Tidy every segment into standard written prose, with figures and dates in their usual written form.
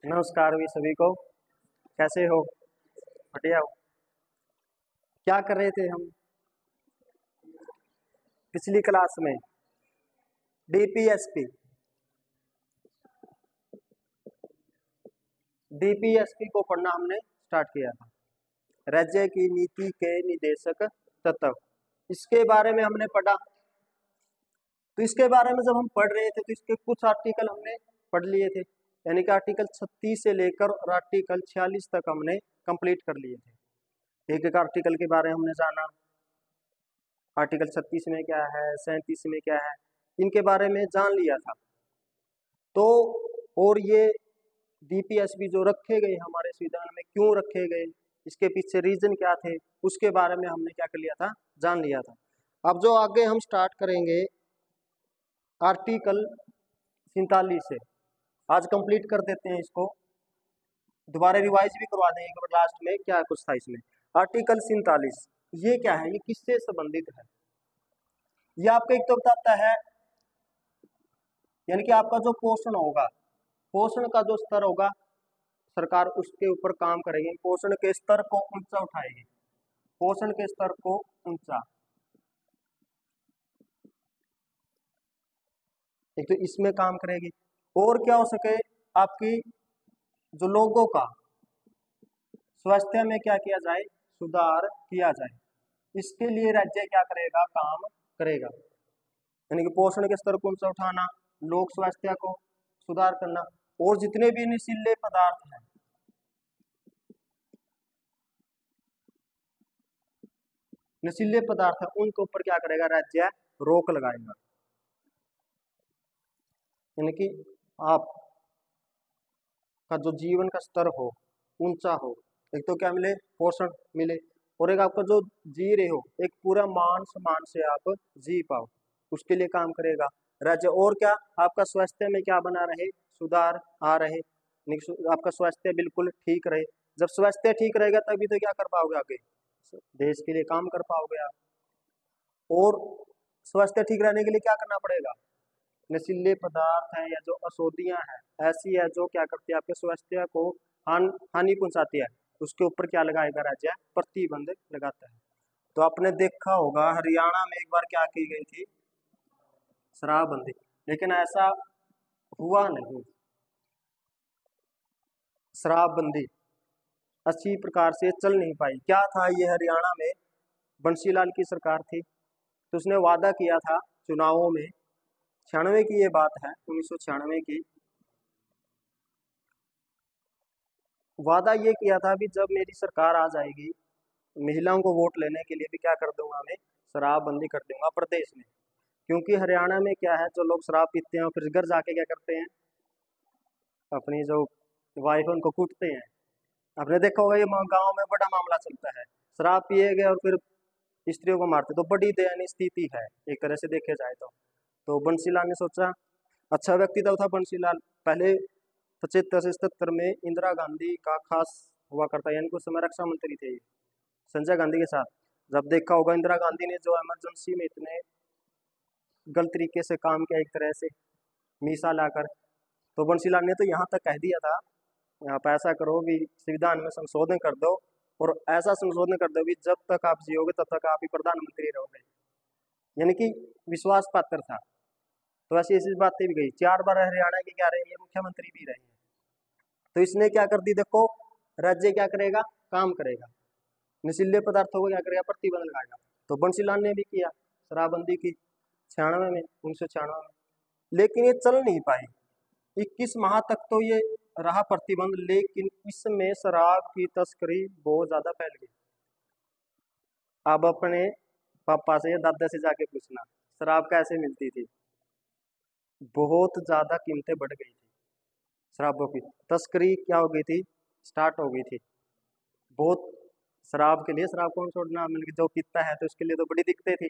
नमस्कार भी सभी को। कैसे हो? बढ़िया हो। क्या कर रहे थे हम पिछली क्लास में? डीपीएसपी। डीपीएसपी को पढ़ना हमने स्टार्ट किया था। राज्य की नीति के निदेशक तत्व, इसके बारे में हमने पढ़ा। तो इसके बारे में जब हम पढ़ रहे थे तो इसके कुछ आर्टिकल हमने पढ़ लिए थे, यानी कि आर्टिकल 36 से लेकर और आर्टिकल 46 तक हमने कंप्लीट कर लिए थे। एक एक आर्टिकल के बारे में हमने जाना। आर्टिकल 36 में क्या है, 37 में क्या है, इनके बारे में जान लिया था। तो और ये डीपीएसपी जो रखे गए हमारे संविधान में, क्यों रखे गए, इसके पीछे रीजन क्या थे, उसके बारे में हमने क्या कर लिया था, जान लिया था। अब जो आगे हम स्टार्ट करेंगे आर्टिकल 47 से, आज कंप्लीट कर देते हैं इसको, दोबारा रिवाइज भी करवा देंगे एक बार लास्ट में क्या कुछ था इसमें। आर्टिकल 47 ये क्या है, ये किससे संबंधित है? ये आपको एक तो बताता है, यानी कि आपका जो पोषण होगा, पोषण का जो स्तर होगा, सरकार उसके ऊपर काम करेगी, पोषण के स्तर को ऊंचा उठाएगी, पोषण के स्तर को ऊंचा। एक तो इसमें काम करेगी, और क्या हो सके, आपकी जो लोगों का स्वास्थ्य में क्या किया जाए, सुधार किया जाए, इसके लिए राज्य क्या करेगा, काम करेगा। यानी कि पोषण के स्तर को ऊंचा उठाना, लोक स्वास्थ्य को सुधार करना, और जितने भी नशीले पदार्थ हैं, नशीले पदार्थ है, उनके ऊपर क्या करेगा, राज्य रोक लगाएगा। यानी कि आप का जो जीवन का स्तर हो ऊंचा हो, एक तो क्या मिले, पोषण मिले, और एक आपका जो जी रहे हो एक पूरा मान सम्मान से आप जी पाओ, उसके लिए काम करेगा राज्य। और क्या, आपका स्वास्थ्य में क्या बना रहे, सुधार आ रहे, आपका स्वास्थ्य बिल्कुल ठीक रहे। जब स्वास्थ्य ठीक रहेगा तभी तो क्या कर पाओगे, आगे देश के लिए काम कर पाओगे आप। और स्वास्थ्य ठीक रहने के लिए क्या करना पड़ेगा, नशीले पदार्थ हैं या जो अशुद्धियां हैं ऐसी है जो क्या करती है, आपके स्वास्थ्य को हानि पहुंचाती है, उसके ऊपर क्या लगाएगा राज्य, प्रतिबंध लगाता है। तो आपने देखा होगा हरियाणा में एक बार क्या की गई थी, शराबबंदी, लेकिन ऐसा हुआ नहीं। शराबबंदी अच्छी प्रकार से चल नहीं पाई। क्या था ये, हरियाणा में बंशीलाल की सरकार थी, तो उसने वादा किया था चुनावों में, 96 की ये बात है, 1996 की, वादा ये किया था भी जब मेरी सरकार आ जाएगी, महिलाओं को वोट लेने के लिए भी क्या कर दूंगा, मैं शराबबंदी कर दूंगा प्रदेश में। क्योंकि हरियाणा में क्या है, जो लोग शराब पीते हैं फिर घर जाके क्या करते हैं, अपनी जो वाइफ उनको कूटते हैं। आपने देखा होगा ये गाँव में बड़ा मामला चलता है, शराब पिए गए और फिर स्त्रियों को मारते, तो बड़ी दयनीय स्थिति है एक तरह से देखे जाए तो बंसीलाल ने सोचा, अच्छा व्यक्तित्व था बंसीलाल, पहले 75 से 77 में इंदिरा गांधी का खास हुआ करता, यानी कि उस समय रक्षा मंत्री थे संजय गांधी के साथ। जब देखा होगा इंदिरा गांधी ने जो इमरजेंसी में इतने गलत तरीके से काम किया, एक तरह से मीसा लाकर, तो बंसीलाल ने तो यहाँ तक कह दिया था, आप ऐसा करो भी संविधान में संशोधन कर दो, और ऐसा संशोधन कर दो भी जब तक आप जियोगे तब तक आप ही प्रधानमंत्री रहोगे, यानी कि विश्वास पात्र था। तो ऐसी ऐसी बातें भी गई, 4 बार हरियाणा के क्या रहे हैं, मुख्यमंत्री भी रहे हैं। तो इसने क्या कर दी, देखो राज्य क्या करेगा, काम करेगा, नशीले पदार्थों को क्या करेगा, प्रतिबंध लगाएगा। तो बंसीलाल ने भी किया, शराबबंदी की 96 में, 1996 में, लेकिन ये चल नहीं पाई। 21 माह तक तो ये रहा प्रतिबंध, लेकिन इसमें शराब की तस्करी बहुत ज्यादा फैल गई। अब अपने पापा से या दादा से जाके पूछना शराब कैसे मिलती थी, बहुत ज्यादा कीमतें बढ़ गई थी, शराबों की तस्करी क्या हो गई थी, स्टार्ट हो गई थी बहुत। शराब के लिए, शराब कौन छोड़ना, मतलब जो पीता है तो उसके लिए तो बड़ी दिक्कतें थी।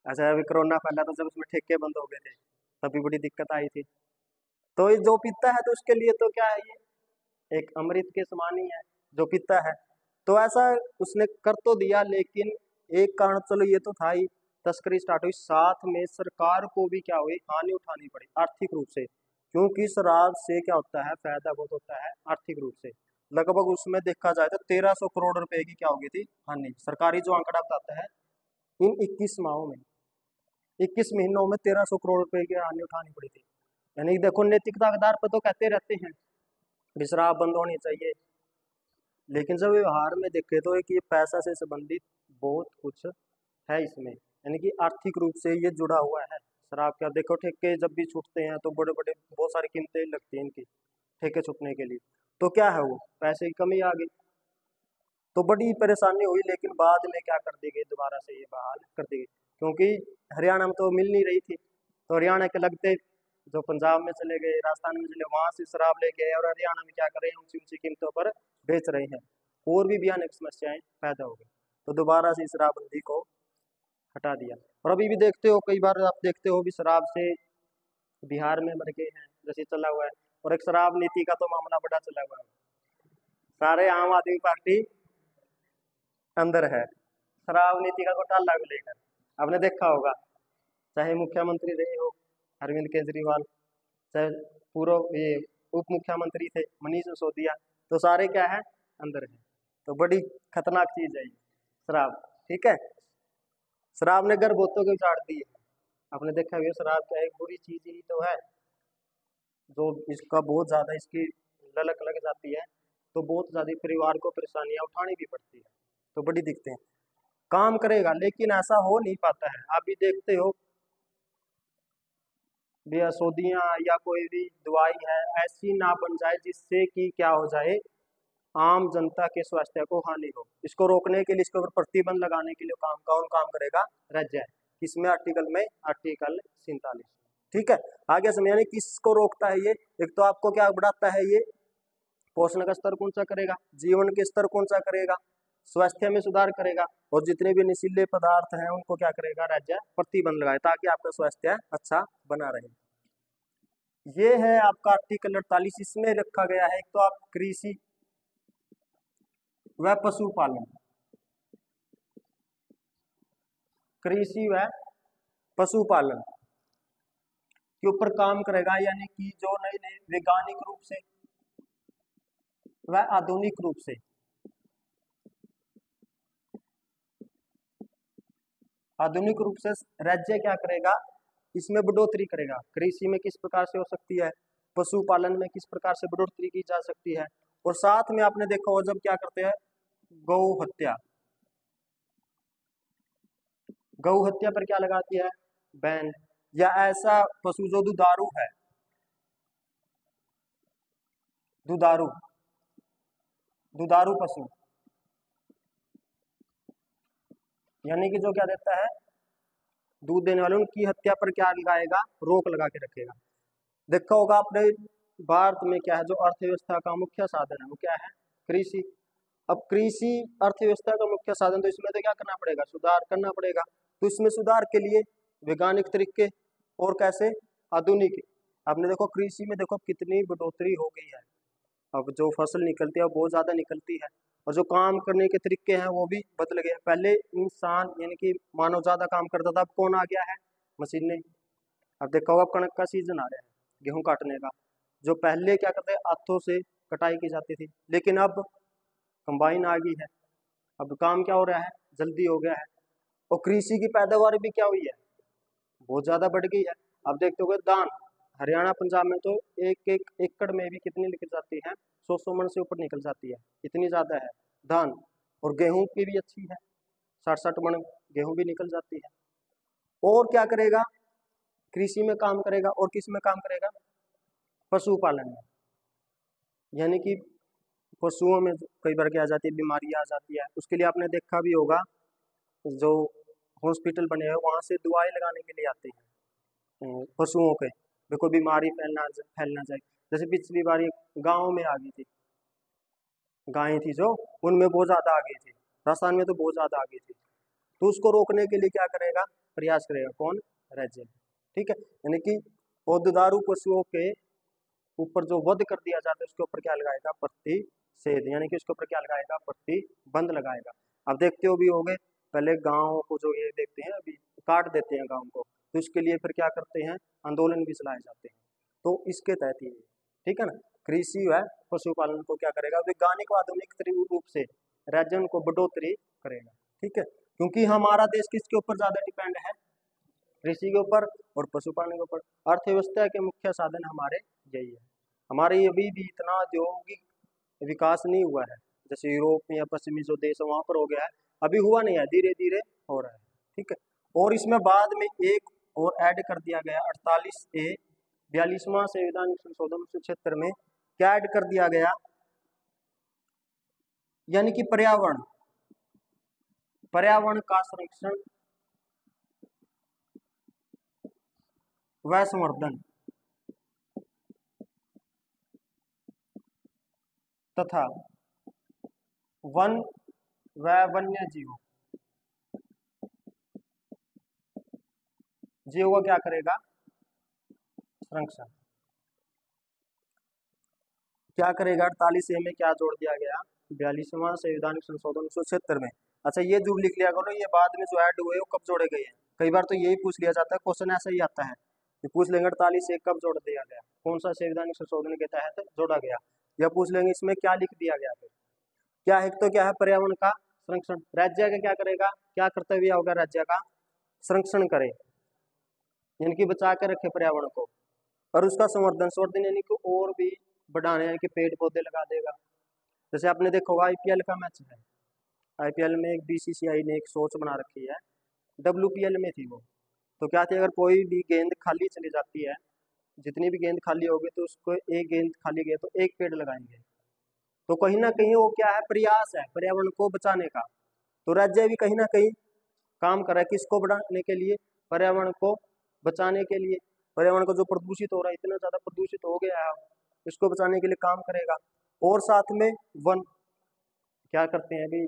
अच्छा अभी कोरोना फैला था, जब उसमें ठेके बंद हो गए थे तभी बड़ी दिक्कत आई थी। तो ये जो पीता है तो उसके लिए तो क्या है, ये एक अमृत के समान ही है जो पीता है। तो ऐसा उसने कर तो दिया, लेकिन एक कारण चलो ये तो था ही, तस्करी स्टार्ट हुई, साथ में सरकार को भी क्या हुई, हानि उठानी पड़ी आर्थिक रूप से। क्योंकि शराब से क्या होता है, फायदा बहुत होता है आर्थिक रूप से। लगभग उसमें देखा जाए तो 1300 करोड़ रुपए की क्या हो गई थी हानि। सरकारी जो आंकड़ा बताता है इन 21 माहों में, 21 महीनों में 1300 करोड़ रुपए की हानि उठानी पड़ी थी। यानी कि देखो, नैतिकता के आधार पर तो कहते रहते हैं कि शराब बंद होनी चाहिए, लेकिन जब व्यवहार में देखे तो एक ये पैसा से संबंधित बहुत कुछ है इसमें, यानी कि आर्थिक रूप से ये जुड़ा हुआ है। शराब का देखो, ठेके जब भी छूटते हैं तो बड़े बड़े बहुत सारी कीमतें लगती हैं इनकी ठेके छूटने के लिए, तो क्या है वो पैसे की कमी आ गई, तो बड़ी परेशानी हुई। लेकिन बाद में क्या कर दी गई, दोबारा से ये बहाल कर दी गई, क्योंकि हरियाणा में तो मिल नहीं रही थी, तो हरियाणा के लगते जो पंजाब में चले गए, राजस्थान में चले, वहां से शराब लेके आए और हरियाणा में क्या कर रहे हैं, ऊंची ऊंची कीमतों पर बेच रहे हैं, और भी भयानक समस्याएं पैदा हो गई। तो दोबारा से शराबबंदी को हटा दिया। और अभी भी देखते हो, कई बार आप देखते हो भी शराब से बिहार में मर गए हैं, जैसे चला हुआ है। और एक शराब नीति का तो मामला बड़ा चला हुआ है, सारे आम आदमी पार्टी अंदर है शराब नीति का घोटाला को लेकर। आपने देखा होगा, चाहे मुख्यमंत्री रहे हो अरविंद केजरीवाल, चाहे पूर्व ये उप मुख्यमंत्री थे मनीष सिसोदिया, तो सारे क्या है, अंदर है। तो बड़ी खतरनाक चीज है ये शराब। ठीक है, शराब ने गर्भवतों को उजाड़ दी है। आपने देखा होगा शराब क्या एक बुरी चीज ही तो है, जो इसका बहुत ज्यादा इसकी ललक लग जाती है तो बहुत ज्यादा परिवार को परेशानियां उठानी भी पड़ती है, तो बड़ी दिक्कतें। काम करेगा लेकिन ऐसा हो नहीं पाता है। आप भी देखते हो भी औषधियाँ या कोई भी दवाई है ऐसी ना बन जाए जिससे कि क्या हो जाए, आम जनता के स्वास्थ्य को हानि हो। इसको रोकने के लिए, इसके ऊपर प्रतिबंध लगाने के लिए कौन काम करेगा, राज्य है। किसमें, आर्टिकल में, आर्टिकल 47। ठीक है, आगे समझ, यानी किसको रोकता है ये, एक तो आपको क्या बढ़ाता है ये, पोषण का स्तर कौन सा करेगा, जीवन के स्तर कौन सा करेगा, स्वास्थ्य में सुधार करेगा, और जितने भी नशीले पदार्थ हैं उनको क्या करेगा, राज्य प्रतिबंध लगाए ताकि आपका स्वास्थ्य अच्छा बना रहे। ये है आपका आर्टिकल 48। इसमें रखा गया है एक तो आप कृषि व पशुपालन, कृषि व पशुपालन के ऊपर काम करेगा, यानी कि जो नए नए वैज्ञानिक रूप से व आधुनिक रूप से, आधुनिक रूप से राज्य क्या करेगा, इसमें बढ़ोतरी करेगा। कृषि में किस प्रकार से हो सकती है, पशुपालन में किस प्रकार से बढ़ोतरी की जा सकती है, और साथ में आपने देखा हो जब क्या करते हैं, गौ हत्या, गौ हत्या पर क्या लगाती है, बैन, या ऐसा पशु जो दुधारू है, दुधारू दुधारू पशु, यानी कि जो क्या देता है, दूध देने वाले, उनकी हत्या पर क्या लगाएगा, रोक लगा के रखेगा। देखा होगा आपने भारत में क्या है, जो अर्थव्यवस्था का मुख्य साधन है वो क्या है, कृषि। अब कृषि अर्थव्यवस्था का मुख्य साधन, तो इसमें तो क्या करना पड़ेगा, सुधार करना पड़ेगा। तो इसमें सुधार के लिए वैज्ञानिक तरीके और कैसे, आधुनिक। आपने देखो कृषि में देखो कितनी बढ़ोतरी हो गई है, अब जो फसल निकलती है वो बहुत ज्यादा निकलती है, और जो काम करने के तरीके हैं वो भी बदल गए। पहले इंसान यानी कि मानव ज्यादा काम करता था, अब कौन आ गया है, मशीनें। अब देखो अब कणक का सीजन आ रहा है, गेहूं काटने का, जो पहले क्या करते हैं, हाथों से कटाई की जाती थी, लेकिन अब कंबाइन आ गई है, अब काम क्या हो रहा है, जल्दी हो गया है। और कृषि की पैदावार भी क्या हुई है, बहुत ज्यादा बढ़ गई है। अब देखते हो धान, हरियाणा पंजाब में तो एक एक एकड़ में भी कितनी निकल जाती है, 100 मन से ऊपर निकल जाती है, इतनी ज्यादा है धान। और गेहूं की भी अच्छी है, 60-60 मन गेहूं भी निकल जाती है। और क्या करेगा, कृषि में काम करेगा, और किस में काम करेगा, पशुपालन में, यानी कि पशुओं में कई बार क्या आ जाती है, बीमारियां आ जाती है, उसके लिए आपने देखा भी होगा जो हॉस्पिटल बने हैं वहां से दवाई लगाने के लिए आते हैं पशुओं के, देखो बीमारी फैलना चाहिए। जैसे पिछली बार गाँव में आ गई थी, गायें थी जो, उनमें बहुत ज्यादा आ गई थी, राजस्थान में तो बहुत ज्यादा आ गई थी। तो उसको रोकने के लिए क्या करेगा, प्रयास करेगा कौन, राज्य। ठीक है, यानी कि और दुधारू पशुओं के ऊपर जो वध कर दिया जाता है उसके ऊपर क्या लगाएगा, प्रतिषेध, यानी कि उसके ऊपर क्या लगाएगा, प्रतिबंध लगाएगा। अब देखते हो भी हो गए, पहले गाँव को जो ये देखते हैं अभी काट देते हैं गाँव को, तो इसके लिए फिर क्या करते हैं, आंदोलन भी चलाए जाते हैं। तो इसके तहत ही, ठीक है ना। कृषि व पशुपालन को क्या करेगा, वैज्ञानिक व आधुनिक रूप से राज्य को बढ़ोतरी करेगा, ठीक है। क्योंकि हमारा देश किसके ऊपर ज्यादा डिपेंड है, कृषि के ऊपर और पशुपालन के ऊपर। अर्थव्यवस्था के मुख्य साधन हमारे यही है। हमारे अभी भी इतना औद्योगिक विकास नहीं हुआ है, जैसे यूरोप या पश्चिमी जो देश है वहां पर हो गया है, अभी हुआ नहीं है, धीरे धीरे हो रहा है, ठीक है। और इसमें बाद में एक और ऐड कर दिया गया 48A 42वां संविधान संशोधन 1976 में क्या ऐड कर दिया गया, यानी कि पर्यावरण का संरक्षण व संवर्धन तथा वन व वन्य जीवों का क्या करेगा, संरक्षण क्या करेगा। 48A में क्या जोड़ दिया गया, 42वां संविधानिक संशोधन 1976 में। अच्छा ये जो लिख लिया करो, ये बाद में जो ऐड हुए वो कब जोड़े गए हैं, कई बार तो यही पूछ लिया जाता है, क्वेश्चन ऐसा ही आता है, ये पूछ लेंगे 48A कब जोड़ दिया गया, कौन सा संविधानिक संशोधन के तहत जोड़ा गया, या पूछ लेंगे इसमें क्या लिख दिया गया। फिर क्या है, तो क्या है, पर्यावरण का संरक्षण, राज्य का क्या करेगा, क्या कर्तव्य होगा राज्य का, संरक्षण करे, यानी कि बचा के रखे पर्यावरण को, और उसका संवर्धन यानी कि और भी बढ़ाने, यानी कि पेड़ पौधे लगा देगा। जैसे आपने देखा होगा IPL का मैच है, IPL में एक BCCI ने एक सोच बना रखी है, WPL में थी वो, तो क्या थी, अगर कोई भी गेंद खाली चली जाती है, जितनी भी गेंद खाली होगी तो उसको एक गेंद खाली गई तो एक पेड़ लगाएंगे। तो कहीं ना कहीं वो क्या है, प्रयास है पर्यावरण को बचाने का। तो राज्य भी कहीं ना कहीं काम कर रहा है किसको बढ़ाने के लिए, पर्यावरण को बचाने के लिए। पर्यावरण को जो प्रदूषित हो रहा है, इतना ज्यादा प्रदूषित हो गया है, इसको बचाने के लिए काम करेगा। और साथ में वन क्या करते हैं, अभी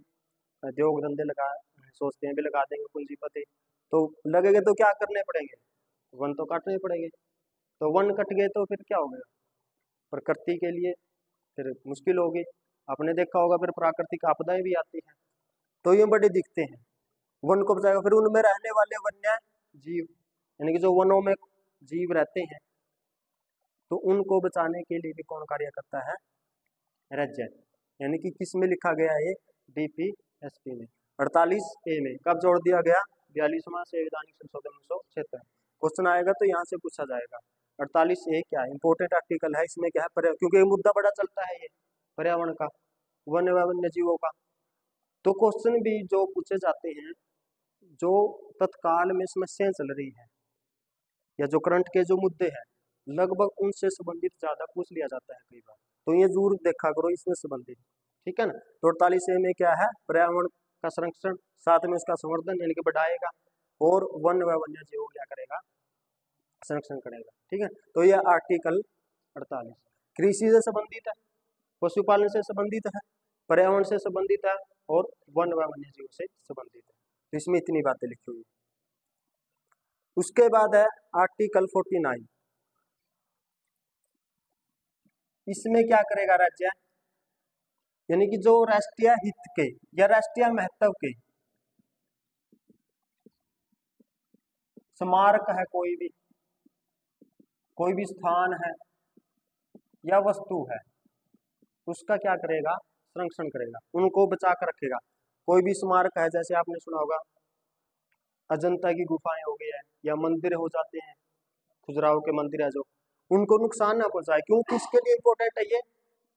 उद्योग धंधे लगा सोचते हैं भी लगा देंगे पूंजीपति, तो लगेंगे तो क्या करने पड़ेंगे, वन तो काटने पड़ेंगे। तो वन कट गए तो फिर क्या हो गया, प्रकृति के लिए फिर मुश्किल होगी। आपने देखा होगा फिर प्राकृतिक आपदाएं भी आती हैं, तो ये बड़े दिखते हैं। वन को बचाएगा, फिर उनमें रहने वाले वन्य जीव, यानी कि जो वनों में जीव रहते हैं, तो उनको बचाने के लिए भी कौन कार्य करता है, राज्य। यानी कि किस में लिखा गया है, DPSP में। 48A में कब जोड़ दिया गया, 42वां संवैधानिक संशोधन 1976। क्वेश्चन आएगा तो यहाँ से पूछा जाएगा 48A क्या है, इंपॉर्टेंट आर्टिकल है, इसमें क्या है पर्यावरण, क्योंकि ये मुद्दा बड़ा चलता है, ये पर्यावरण का, वन व वन्य जीवों का। तो क्वेश्चन भी जो पूछे जाते हैं, जो तत्काल में समस्याएं चल रही है या जो करंट के जो मुद्दे हैं, लगभग उनसे संबंधित ज्यादा पूछ लिया जाता है कई बार, तो ये जरूर देखा करो इसमें संबंधित, ठीक है ना। तो 48A में क्या है, पर्यावरण का संरक्षण, साथ में उसका संवर्धन यानी कि बढ़ाएगा, और वन व वन्य जीवों क्या करेगा, संरक्षण करेगा, ठीक है। तो यह आर्टिकल 48 कृषि से संबंधित है, पशुपालन से संबंधित है, पर्यावरण से संबंधित है, और वन व वन्य जीवों से संबंधित है। तो इसमें इतनी बातें लिखी हुई है। उसके बाद है आर्टिकल 49, इसमें क्या करेगा राज्य, यानी कि जो राष्ट्रीय हित के या राष्ट्रीय महत्व के स्मारक है, कोई भी स्थान है या वस्तु है, उसका क्या करेगा, संरक्षण करेगा, उनको बचा कर रखेगा। कोई भी स्मारक है, जैसे आपने सुना होगा अजंता की गुफाएं हो गई है, या मंदिर हो जाते हैं, खजुराहो के मंदिर है जो, उनको नुकसान ना पहुंचाए। क्यों, किसके लिए इंपॉर्टेंट है ये,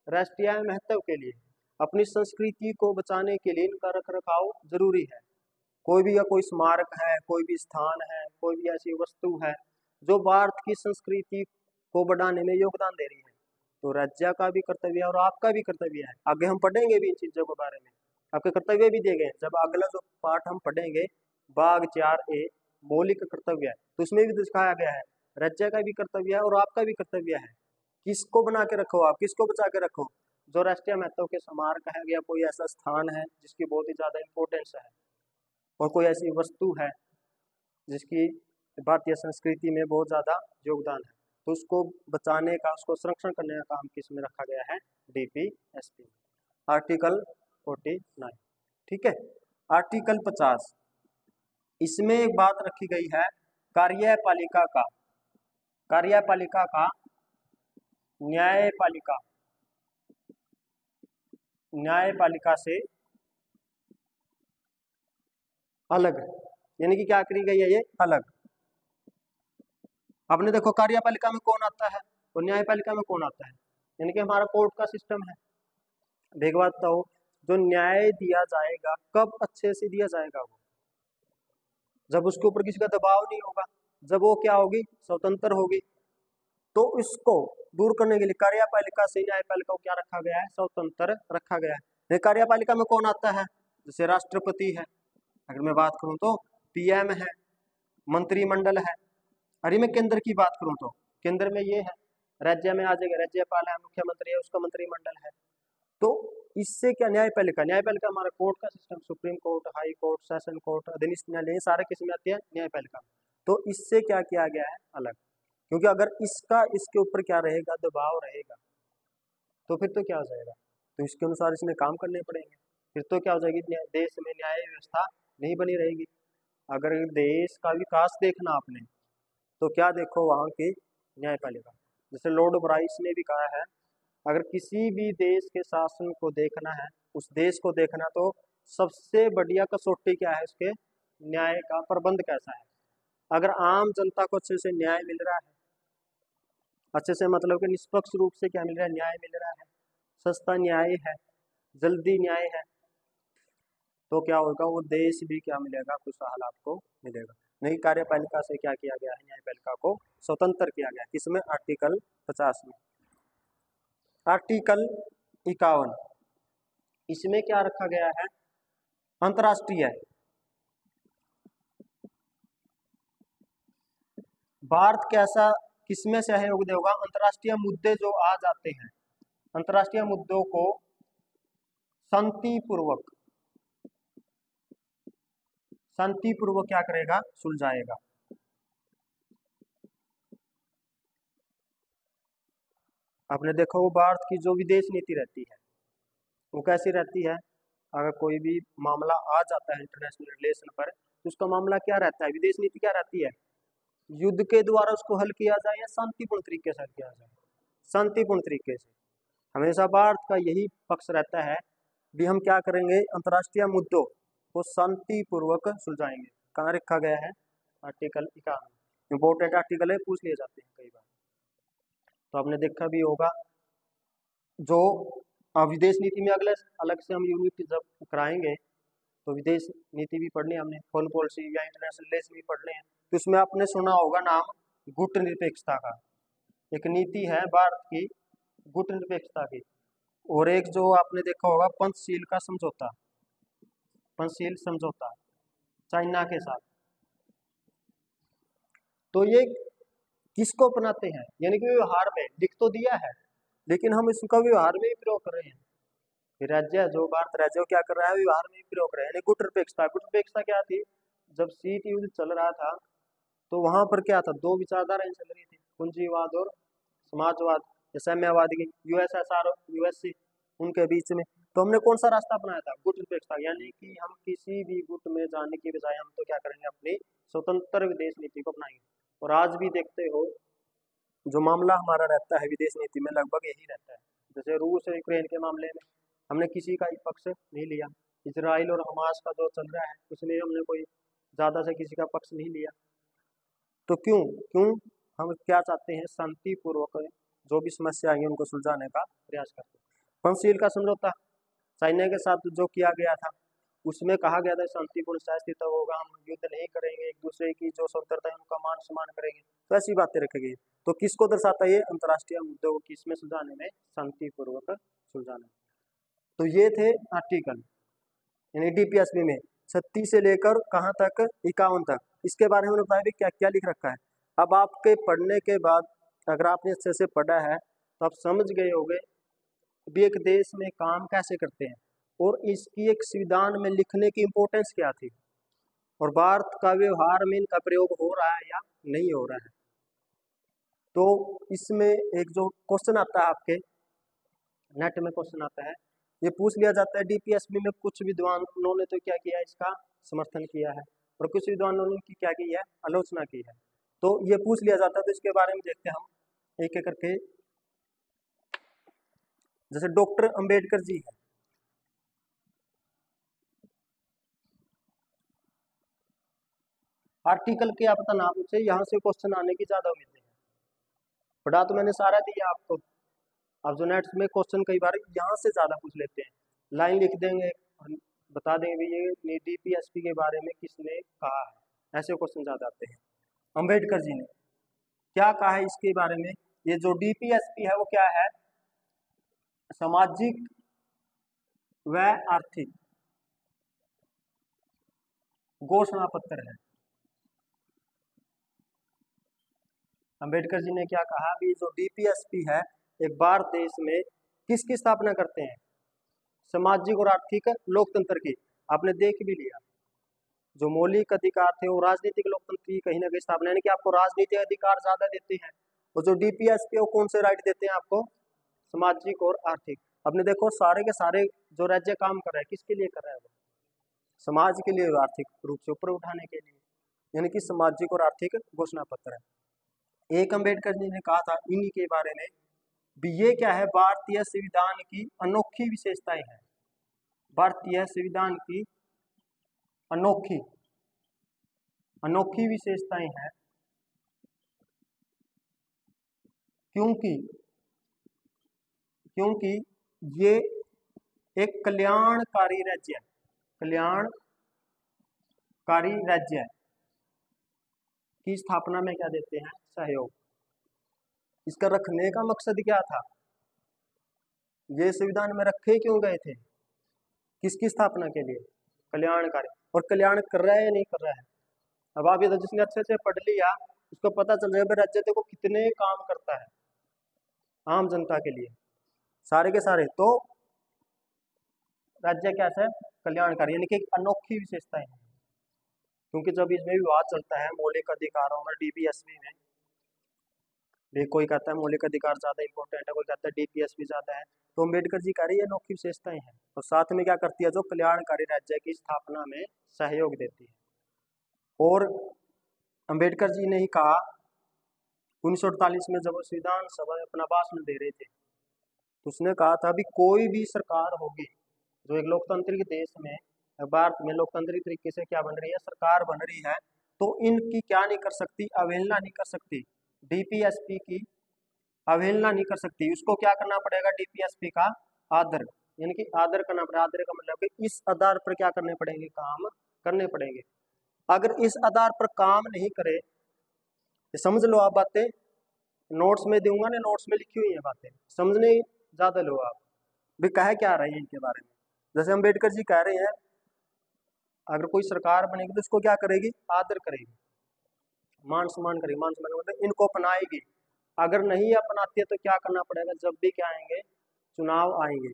राष्ट्रीय महत्व के लिए, अपनी संस्कृति को बचाने के लिए इनका रख रखाव जरूरी है। कोई भी या कोई स्मारक है, कोई भी स्थान है, कोई भी ऐसी वस्तु है जो भारत की संस्कृति को बढ़ाने में योगदान दे रही है, तो राज्य का भी कर्तव्य है और आपका भी कर्तव्य है। आगे हम पढ़ेंगे भी इन चीजों के बारे में, आपके कर्तव्य भी दिए गए हैं। जब अगला जो पाठ हम पढ़ेंगे भाग 4A मौलिक कर्तव्य है, तो उसमें भी दिखाया गया है राज्य का भी कर्तव्य है और आपका भी कर्तव्य है। किसको बना के रखो, आप किसको बचा के रखो, जो राष्ट्रीय महत्व के स्मारक है या कोई ऐसा स्थान है जिसकी बहुत ही ज्यादा इंपॉर्टेंस है, और कोई ऐसी वस्तु है जिसकी भारतीय संस्कृति में बहुत ज्यादा योगदान है, तो उसको बचाने का, उसको संरक्षण करने का काम किस में रखा गया है, DPSP आर्टिकल 49, ठीक है। आर्टिकल 50, इसमें एक बात रखी गई है कार्यपालिका का न्यायपालिका, न्यायपालिका से अलग, यानी कि क्या करी गई है ये अलग। आपने देखो कार्यपालिका में कौन आता है और न्यायपालिका में कौन आता है, यानी कि हमारा कोर्ट का सिस्टम है। एक बात बताओ, जो न्याय दिया जाएगा कब अच्छे से दिया जाएगा, वो जब उसके ऊपर किसी का दबाव नहीं होगा, जब वो क्या होगी, स्वतंत्र होगी। तो इसको दूर करने के लिए कार्यपालिका से न्यायपालिका को क्या रखा गया है, स्वतंत्र रखा गया है। कार्यपालिका में कौन आता है, जैसे राष्ट्रपति है, अगर मैं बात करूं तो पीएम है, मंत्रिमंडल है। अरे मैं केंद्र की बात करूं तो केंद्र में ये है, राज्य में आ जाएगा राज्यपाल है, मुख्यमंत्री है, उसका मंत्रिमंडल है। तो इससे क्या, न्यायपालिका, न्यायपालिका हमारा कोर्ट का system, supreme court, high court, session court, अधीनस्थ न्यायालय, सारे किस में आते हैं, न्यायपालिका। तो इससे क्या किया गया है, अलग। क्योंकि अगर इसका इसके ऊपर क्या रहेगा, दबाव रहेगा, तो फिर तो क्या हो जाएगा, तो इसके अनुसार इसमें काम करने पड़ेंगे। फिर तो क्या हो जाएगी, देश में न्याय व्यवस्था नहीं बनी रहेगी। अगर देश का विकास देखना आपने, तो क्या देखो वहाँ की न्यायपालिका। जैसे लॉर्ड ब्राइस ने भी कहा है, अगर किसी भी देश के शासन को देखना है, उस देश को देखना, तो सबसे बढ़िया कसौटी क्या है, उसके न्याय का प्रबंध कैसा है। अगर आम जनता को अच्छे से न्याय मिल रहा है, अच्छे से मतलब कि निष्पक्ष रूप से क्या मिल रहा है, न्याय मिल रहा है, सस्ता न्याय है, जल्दी न्याय है, तो क्या होगा, वो देश भी क्या मिलेगा, खुशहाल आपको मिलेगा। नई कार्यपालिका से क्या किया गया है, न्यायपालिका को स्वतंत्र किया गया, किसमें, आर्टिकल 50 में। आर्टिकल 51, इसमें क्या रखा गया है, अंतर्राष्ट्रीय, भारत कैसा किसमें सहयोग देगा, अंतर्राष्ट्रीय मुद्दे जो आ जाते हैं, अंतर्राष्ट्रीय मुद्दों को शांतिपूर्वक क्या करेगा, सुलझाएगा। आपने देखो, वो भारत की जो विदेश नीति रहती है, वो कैसी रहती है, अगर कोई भी मामला आ जाता है इंटरनेशनल रिलेशन पर, तो उसका मामला क्या रहता है, विदेश नीति क्या रहती है, युद्ध के द्वारा उसको हल किया जाए या शांतिपूर्ण तरीके से हल किया जाए, शांतिपूर्ण तरीके से। हमेशा भारत का यही पक्ष रहता है भी हम क्या करेंगे, अंतर्राष्ट्रीय मुद्दों को शांतिपूर्वक सुलझाएंगे। कहाँ रखा गया है, आर्टिकल 51, इंपोर्टेंट आर्टिकल है, पूछ लिए जाते हैं कई बार। तो आपने देखा भी होगा, जो विदेश नीति में अगले अलग से हम यूनिट जब कराएंगे, तो विदेश नीति भी पढ़नी है हमने, फॉरेन पॉलिसी या इंटरनेशनल रिलेशन भी पढ़ने हैं। तो उसमें आपने सुना होगा नाम गुटनिरपेक्षता का, एक नीति है भारत की गुटनिरपेक्षता की। और एक जो आपने देखा होगा पंचशील का समझौता, पंचशील समझौता चाइना के साथ। तो ये किसको अपनाते हैं, यानी कि व्यवहार में लिख तो दिया है, लेकिन हम इसका व्यवहार में ही प्रयोग कर रहे हैं। राज्य जो भारत राज्य क्या कर रहा है, व्यवहार में ही प्रयोग कर रहे हैं। यानी गुटनिरपेक्षता, गुटनिरपेक्षता क्या थी, जब शीत युद्ध चल रहा था, तो वहां पर क्या था, दो विचारधाराएं चल रही थी, पूंजीवाद और समाजवाद, साम्यवाद की, यूएसएसआर और यूएससी, उनके बीच में। तो हमने कौन सा रास्ता अपनाया था, गुटनिरपेक्षता, यानी कि हम किसी भी गुट में जाने की बजाय हम तो क्या करेंगे, अपनी स्वतंत्र विदेश नीति को अपनाएंगे। और आज भी देखते हो, जो मामला हमारा रहता है विदेश नीति में, लगभग यही रहता है। जैसे रूस और यूक्रेन के मामले में हमने किसी का ही पक्ष नहीं लिया, इजराइल और हमास का जो चल रहा है, उसमें हमने कोई ज़्यादा से किसी का पक्ष नहीं लिया। तो क्यों क्यों हम क्या चाहते हैं, शांतिपूर्वक जो भी समस्या आएंगी उनको सुलझाने का प्रयास करते हैं। पंचशील का समझौता चाइना के साथ जो किया गया था, उसमें कहा गया था शांतिपूर्ण स्थायित्व होगा, हम युद्ध नहीं करेंगे, एक दूसरे की जो स्वतंत्रता है उनका मान सम्मान करेंगे। तो ऐसी बातें रखी गई। तो किसको दर्शाता है ये, अंतर्राष्ट्रीय मुद्दों को किसमें सुलझाने में, शांतिपूर्वक सुलझाने। तो ये थे आर्टिकल, यानी डीपीएसपी में 36 से लेकर कहाँ तक, 51 तक। इसके बारे में बताया भी क्या क्या लिख रखा है। अब आपके पढ़ने के बाद अगर आपने अच्छे से पढ़ा है, तो आप समझ गए होंगे भी एक देश में काम कैसे करते हैं, और इसकी एक संविधान में लिखने की इम्पोर्टेंस क्या थी, और भारत का व्यवहार में इनका प्रयोग हो रहा है या नहीं हो रहा है। तो इसमें एक जो क्वेश्चन आता है आपके नेट में, क्वेश्चन आता है, ये पूछ लिया जाता है डीपीएसपी में, कुछ विद्वानों ने तो क्या किया, इसका समर्थन किया है, और कुछ विद्वानों ने क्या की है, आलोचना की है। तो ये पूछ लिया जाता है, तो इसके बारे में देखते हैं हम एक एक करके। जैसे डॉक्टर अंबेडकर जी है, आर्टिकल क्या पता ना पूछे, यहाँ से क्वेश्चन आने की ज्यादा उम्मीद है। पढ़ा तो मैंने सारा दिया आपको। अब जो नेट्स में क्वेश्चन कई बार यहाँ से ज्यादा पूछ लेते हैं, लाइन लिख देंगे और बता देंगे भी ये डीपीएसपी के बारे में किसने कहा है, ऐसे क्वेश्चन ज्यादा आते हैं। अंबेडकर जी ने क्या कहा है इसके बारे में? ये जो डीपीएसपी है वो क्या है? सामाजिक व आर्थिक घोषणा पत्र है। अंबेडकर जी ने क्या कहा भी जो डीपीएसपी है एक भारत देश में किसकी स्थापना करते हैं? सामाजिक और आर्थिक लोकतंत्र की। आपने देख भी लिया जो मौलिक अधिकार थे वो राजनीतिक लोकतंत्र की कहीं ना कहीं स्थापना, यानी कि आपको राजनीतिक अधिकार ज्यादा देते हैं, और जो डीपीएसपी वो कौन से राइट देते हैं आपको? सामाजिक और आर्थिक। अपने देखो सारे के सारे जो राज्य काम कर रहे हैं किसके लिए कर रहा है? वो समाज के लिए, आर्थिक रूप से ऊपर उठाने के लिए, यानी कि सामाजिक और आर्थिक घोषणा पत्र है। एक अंबेडकर जी ने कहा था इन्हीं के बारे में भी, ये क्या है? भारतीय संविधान की अनोखी विशेषताएं हैं। भारतीय संविधान की अनोखी अनोखी विशेषताएं हैं, क्योंकि क्योंकि ये एक कल्याणकारी राज्य है। कल्याणकारी राज्य की स्थापना में क्या देते हैं? सहयोग। इसका रखने का मकसद क्या था? ये संविधान में रखे क्यों गए थे? किसकी स्थापना के लिए? कल्याणकारी। और कल्याण कर रहा है या नहीं कर रहा है? अब आप ये तो जिसने अच्छे से पढ़ लिया उसको पता चल जाएगा राज्य देखो कितने काम करता है आम जनता के लिए, सारे के सारे। तो राज्य कैसा है? कल्याणकारी, यानी कि अनोखी विशेषताएं हैं। क्योंकि जब इसमें विवाद चलता है मौलिक अधिकारों में, डीपीएसपी में भी, कोई कहता है मौलिक अधिकार ज्यादा इंपॉर्टेंट है, कोई कहता है डीपीएसपी ज्यादा है, तो अम्बेडकर जी कह रही है अनोखी विशेषताएं हैं, और साथ में क्या करती है? जो कल्याणकारी राज्य की स्थापना में सहयोग देती है। और अम्बेडकर जी ने ही कहा 1948 में जब संविधान सभा में अपना भाषण दे रहे थे, तो उसने कहा था भी कोई भी सरकार होगी जो एक लोकतांत्रिक देश में, भारत में लोकतांत्रिक तरीके से क्या बन रही है? सरकार बन रही है, तो इनकी क्या नहीं कर सकती? अवहेलना नहीं कर सकती। डीपीएसपी की अवहेलना नहीं कर सकती। उसको क्या करना पड़ेगा? डीपीएसपी का आदर, यानी कि आदर करना पड़ेगा। आदर का मतलब कि इस आधार पर क्या करने पड़ेंगे? काम करने पड़ेंगे। अगर इस आधार पर काम नहीं करे, समझ लो आप बातें, नोट्स में दूंगा ना, नोट्स में लिखी हुई है बातें, समझने ज्यादा लो आप भी कह क्या रहे हैं इनके बारे में। जैसे अम्बेडकर जी कह रहे हैं अगर कोई सरकार बनेगी तो इसको क्या करेगी? आदर करेगी, मान सम्मान करेगी। मान सम्मान मतलब इनको अपनाएगी। अगर नहीं अपनाती है तो क्या करना पड़ेगा? जब भी क्या आएंगे? चुनाव आएंगे,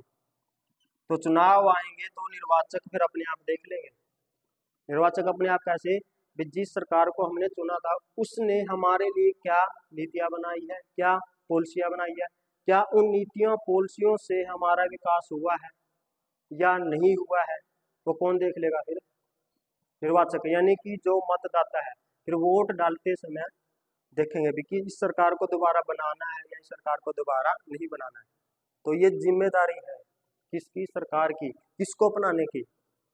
तो चुनाव आएंगे तो निर्वाचक फिर अपने आप देख लेंगे। निर्वाचक अपने आप कैसे? जिस सरकार को हमने चुना था उसने हमारे लिए क्या नीतियां बनाई है, क्या पॉलिसियां बनाई है, क्या उन नीतियों पॉलिसियों से हमारा विकास हुआ है या नहीं हुआ है, तो कौन देख लेगा? फिर निर्वाचक, यानी कि जो मतदाता है। फिर वोट डालते समय देखेंगे भी कि इस सरकार को दोबारा बनाना है या इस सरकार को दोबारा नहीं बनाना है। तो ये जिम्मेदारी है किसकी? सरकार की। किसको अपनाने की?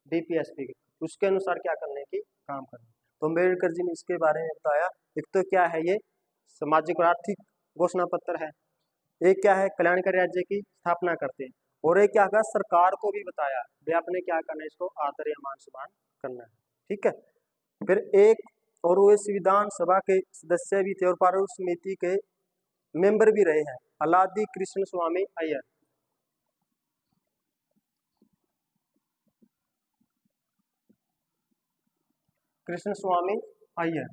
डीपीएसपी की। उसके अनुसार क्या करने की? काम करने। तो अम्बेडकर जी ने इसके बारे में बताया। एक तो क्या है? ये सामाजिक और आर्थिक घोषणा पत्र है। एक क्या है? कल्याणकारी राज्य की स्थापना करते हैं। और एक क्या कहा? सरकार को भी बताया भी आपने क्या करना है? इसको आदर या मान सम्मान करना है। ठीक है। फिर एक और वो संविधान सभा के सदस्य भी थे और प्रारूप समिति के मेंबर भी रहे हैं, अलादी कृष्ण स्वामी अय्यर। कृष्ण स्वामी अय्यर,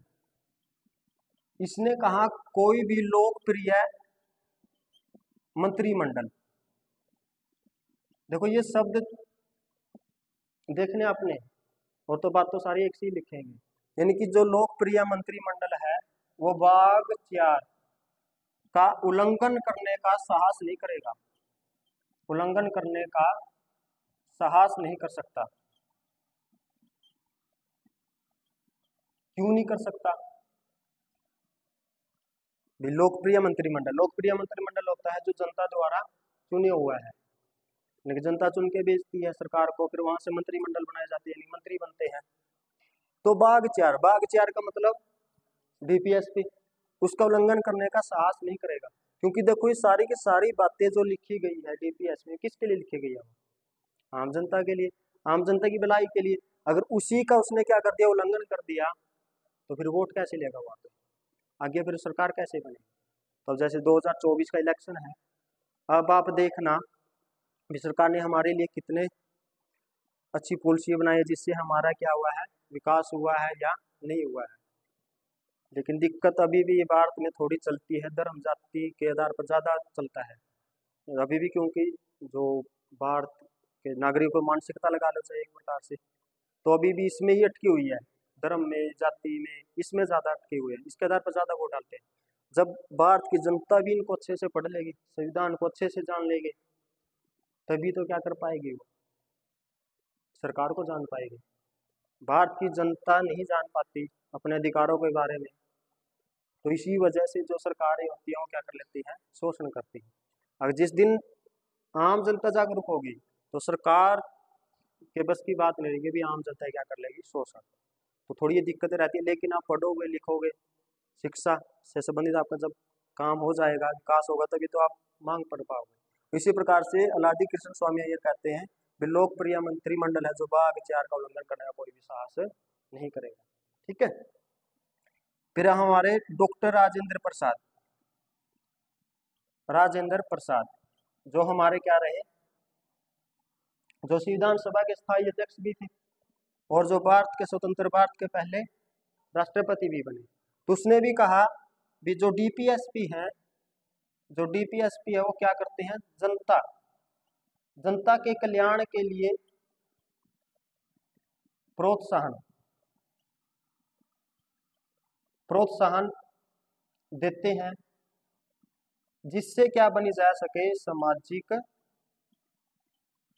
इसने कहा कोई भी लोकप्रिय मंत्रिमंडल, देखो ये शब्द देखने आपने, और तो बात तो सारी एक सी लिखेंगे, यानी कि जो लोकप्रिय मंत्रिमंडल है वो भाग 4 का उल्लंघन करने का साहस नहीं करेगा। उल्लंघन करने का साहस नहीं कर सकता। क्यों नहीं कर सकता? लोकप्रिय मंत्रिमंडल होता है जो जनता द्वारा चुने हुआ है, लेकिन जनता चुन के भेजती है सरकार को, फिर वहां से मंत्रिमंडल बनाए जाते हैं, मंत्री बनते हैं। तो बाघ चार का मतलब डीपीएसपी उसका उल्लंघन करने का साहस नहीं करेगा, क्योंकि देखो ये सारी की सारी बातें जो लिखी गई है डीपीएस में किसके लिए लिखी गई है? आम जनता के लिए, आम जनता की भलाई के लिए। अगर उसी का उसने क्या कर दिया, उल्लंघन कर दिया, तो फिर वोट कैसे लेगा वहां पे, आगे फिर सरकार कैसे बनेगी? तो जैसे 2024 का इलेक्शन है, अब आप देखना भी सरकार ने हमारे लिए कितने अच्छी पॉलिसी बनाई है, जिससे हमारा क्या हुआ है, विकास हुआ है या नहीं हुआ है। लेकिन दिक्कत अभी भी ये भारत में थोड़ी चलती है, धर्म जाति के आधार पर ज़्यादा चलता है अभी भी, क्योंकि जो भारत के नागरिकों को मानसिकता लगा लो चाहिए एक प्रकार से, तो अभी भी इसमें ही अटकी हुई है, धर्म में, जाति में, इसमें ज़्यादा अटके हुए हैं, इसके आधार पर ज़्यादा वोट डालते हैं। जब भारत की जनता भी इनको अच्छे से पढ़ लेगी, संविधान को अच्छे से जान लेगी, तभी तो क्या कर पाएगी, वो सरकार को जान पाएगी। भारत की जनता नहीं जान पाती अपने अधिकारों के बारे में, तो इसी वजह से जो सरकारें होती हैं वो क्या कर लेती हैं, शोषण करती हैं। अगर जिस दिन आम जनता जागरूक होगी तो सरकार के बस की बात नहीं रहेगी, भी आम जनता क्या कर लेगी, शोषण। तो थोड़ी ये दिक्कतें रहती है, लेकिन आप पढ़ोगे लिखोगे, शिक्षा से संबंधित आपका जब काम हो जाएगा, विकास होगा, तभी तो आप मांग पढ़ पाओगे। इसी प्रकार से अलादी कृष्ण स्वामी अय्यर कहते हैं, लोकप्रिय मंत्रिमंडल है जो बाघ चार का उल्लंघन करने का कोई भी साहस नहीं करेगा। ठीक है, फिर हमारे डॉक्टर राजेंद्र प्रसाद जो हमारे क्या रहे, जो संविधान सभा के स्थायी अध्यक्ष भी थे और जो भारत के स्वतंत्र भारत के पहले राष्ट्रपति भी बने। तो उसने भी कहा भी जो डीपीएसपी है वो क्या करते हैं, जनता के कल्याण के लिए प्रोत्साहन देते हैं, जिससे क्या बनी जा सके, सामाजिक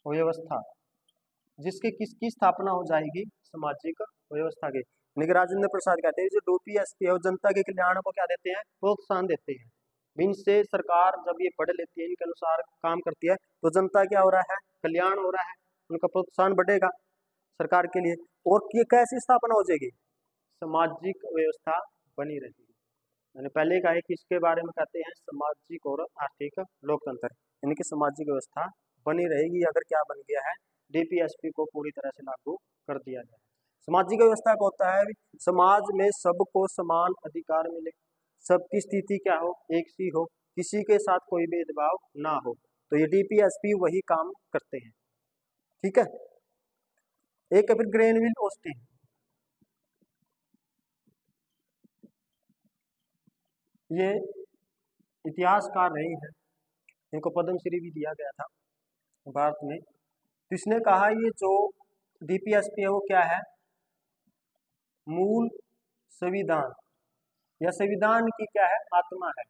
व्यवस्था, जिसके किसकी स्थापना हो जाएगी, सामाजिक व्यवस्था की। लेकिन राजेंद्र प्रसाद कहते हैं जो डीपीएसपी है वो जनता के कल्याण को क्या देते हैं, प्रोत्साहन देते हैं। इनसे सरकार जब ये पढ़ लेती है, इनके अनुसार काम करती है, तो जनता क्या हो रहा है, कल्याण हो रहा है, उनका प्रोत्साहन बढ़ेगा सरकार के लिए। और ये कैसी स्थापना हो जाएगी, सामाजिक व्यवस्था बनी रहेगी। मैंने पहले कहा है कि इसके बारे में कहते हैं सामाजिक और आर्थिक लोकतंत्र, यानी कि सामाजिक व्यवस्था बनी रहेगी अगर क्या बन गया है, डीपीएसपी को पूरी तरह से लागू कर दिया जाए। सामाजिक व्यवस्था का होता है समाज में सबको समान अधिकार मिले, सबकी स्थिति क्या हो, एक सी हो, किसी के साथ कोई भेदभाव ना हो, तो ये डीपीएसपी वही काम करते हैं। ठीक है, एक है फिर ग्रेनविल ऑस्टिन, ये इतिहासकार रहे हैं, इनको पद्मश्री भी दिया गया था भारत में। तो इसने कहा ये जो डीपीएसपी है वो क्या है, मूल संविधान या संविधान की क्या है, आत्मा है।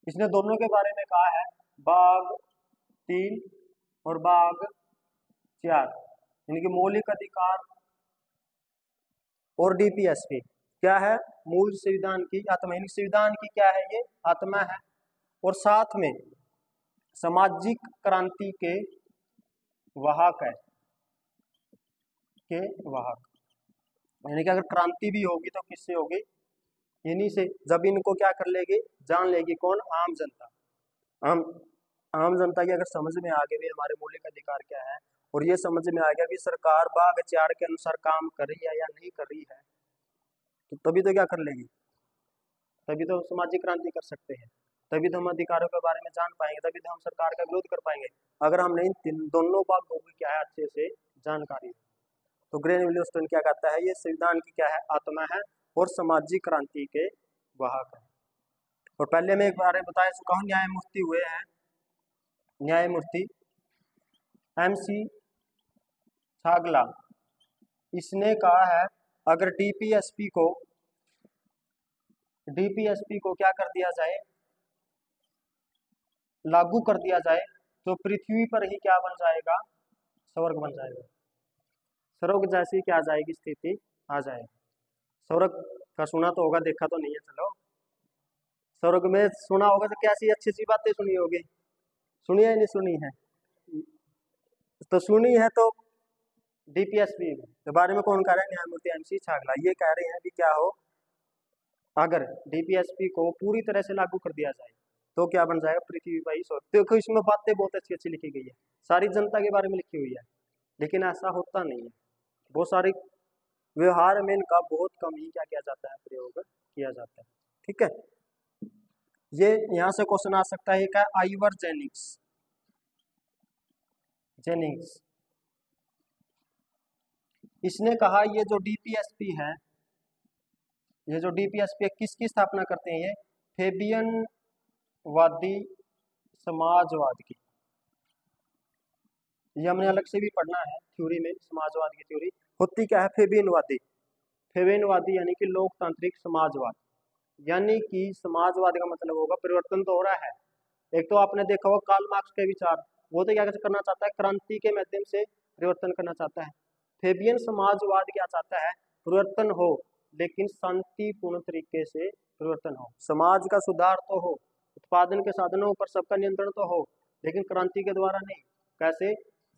इसने दोनों के बारे में कहा है, बाघ 3 और बाघ 4, यानी कि मौलिक अधिकार और डीपीएसपी क्या है, मूल संविधान की आत्मा, यानी संविधान की क्या है, ये आत्मा है। और साथ में सामाजिक क्रांति के वाहक है, यानी कि अगर क्रांति भी होगी तो किससे होगी, इन्हीं से। जब इनको क्या कर लेगी, जान लेगी कौन, आम जनता। आम जनता की अगर समझ में आ गई भी हमारे मौलिक अधिकार क्या है, और ये समझ में आ गया कि सरकार बाघ 4 के अनुसार काम कर रही है या नहीं कर रही है, तो तभी तो क्या कर लेगी, तभी तो सामाजिक क्रांति कर सकते हैं, तभी तो हम अधिकारों के बारे में जान पाएंगे, तभी तो हम सरकार का विरोध कर पाएंगे, अगर हमने इन दोनों बातों की क्या है अच्छे से जानकारी। तो ग्रेनविल ऑस्टिन क्या कहता है, ये संविधान की क्या है, आत्मा है और सामाजिक क्रांति के वाहक है। और पहले मैं एक बार बता चुका हूँ, न्यायमूर्ति हुए हैं, न्यायमूर्ति MC छागला, इसने कहा है अगर डीपीएसपी को क्या कर दिया जाए, लागू कर दिया जाए, तो पृथ्वी पर ही क्या बन जाएगा, स्वर्ग बन जाएगा, स्वर्ग जैसी क्या आ जाएगी, स्थिति आ जाएगी। स्वर्ग का सुना तो होगा, देखा तो नहीं है, चलो स्वर्ग में सुना होगा तो कैसी अच्छी सी बातें सुनी होगी, सुनी है नहीं सुनी है? तो सुनी है तो डीपीएसपी के बारे में कौन कह रहा है? न्यायमूर्ति एमसी छागला ये कह रहे हैं कि क्या हो, अगर डीपीएसपी को पूरी तरह से लागू कर दिया जाए तो क्या बन जाएगा, पृथ्वी पर ही स्वर्ग। देखो इसमें बातें बहुत अच्छी अच्छी लिखी गई है, सारी जनता के बारे में लिखी हुई है, लेकिन ऐसा होता नहीं है। बहुत सारी व्यवहार में इनका बहुत कम ही क्या किया जाता है, प्रयोग किया जाता है। ठीक है, ये यहाँ से क्वेश्चन आ सकता है, क्या आइवर जेनिंग्स, जेनिंग्स इसने कहा ये जो डीपीएसपी है, ये जो डीपीएसपी है किसकी स्थापना करते हैं? ये फेबियन वादी समाजवाद की। ये हमने अलग से भी पढ़ना है थ्योरी में, समाजवाद की थ्योरी होती क्या है? फेबियनवादी, फेबियनवादी यानी कि लोकतांत्रिक समाजवाद, यानी कि समाजवाद का मतलब होगा परिवर्तन तो हो रहा है। एक तो आपने देखा होगा कार्ल मार्क्स के विचार, वो तो क्या करना चाहता है? क्रांति के माध्यम से परिवर्तन करना चाहता है। फेबियन समाजवाद क्या चाहता है? परिवर्तन हो लेकिन शांतिपूर्ण तरीके से परिवर्तन हो, समाज का सुधार तो हो, उत्पादन के साधनों पर सबका नियंत्रण तो हो, लेकिन क्रांति के द्वारा नहीं। कैसे?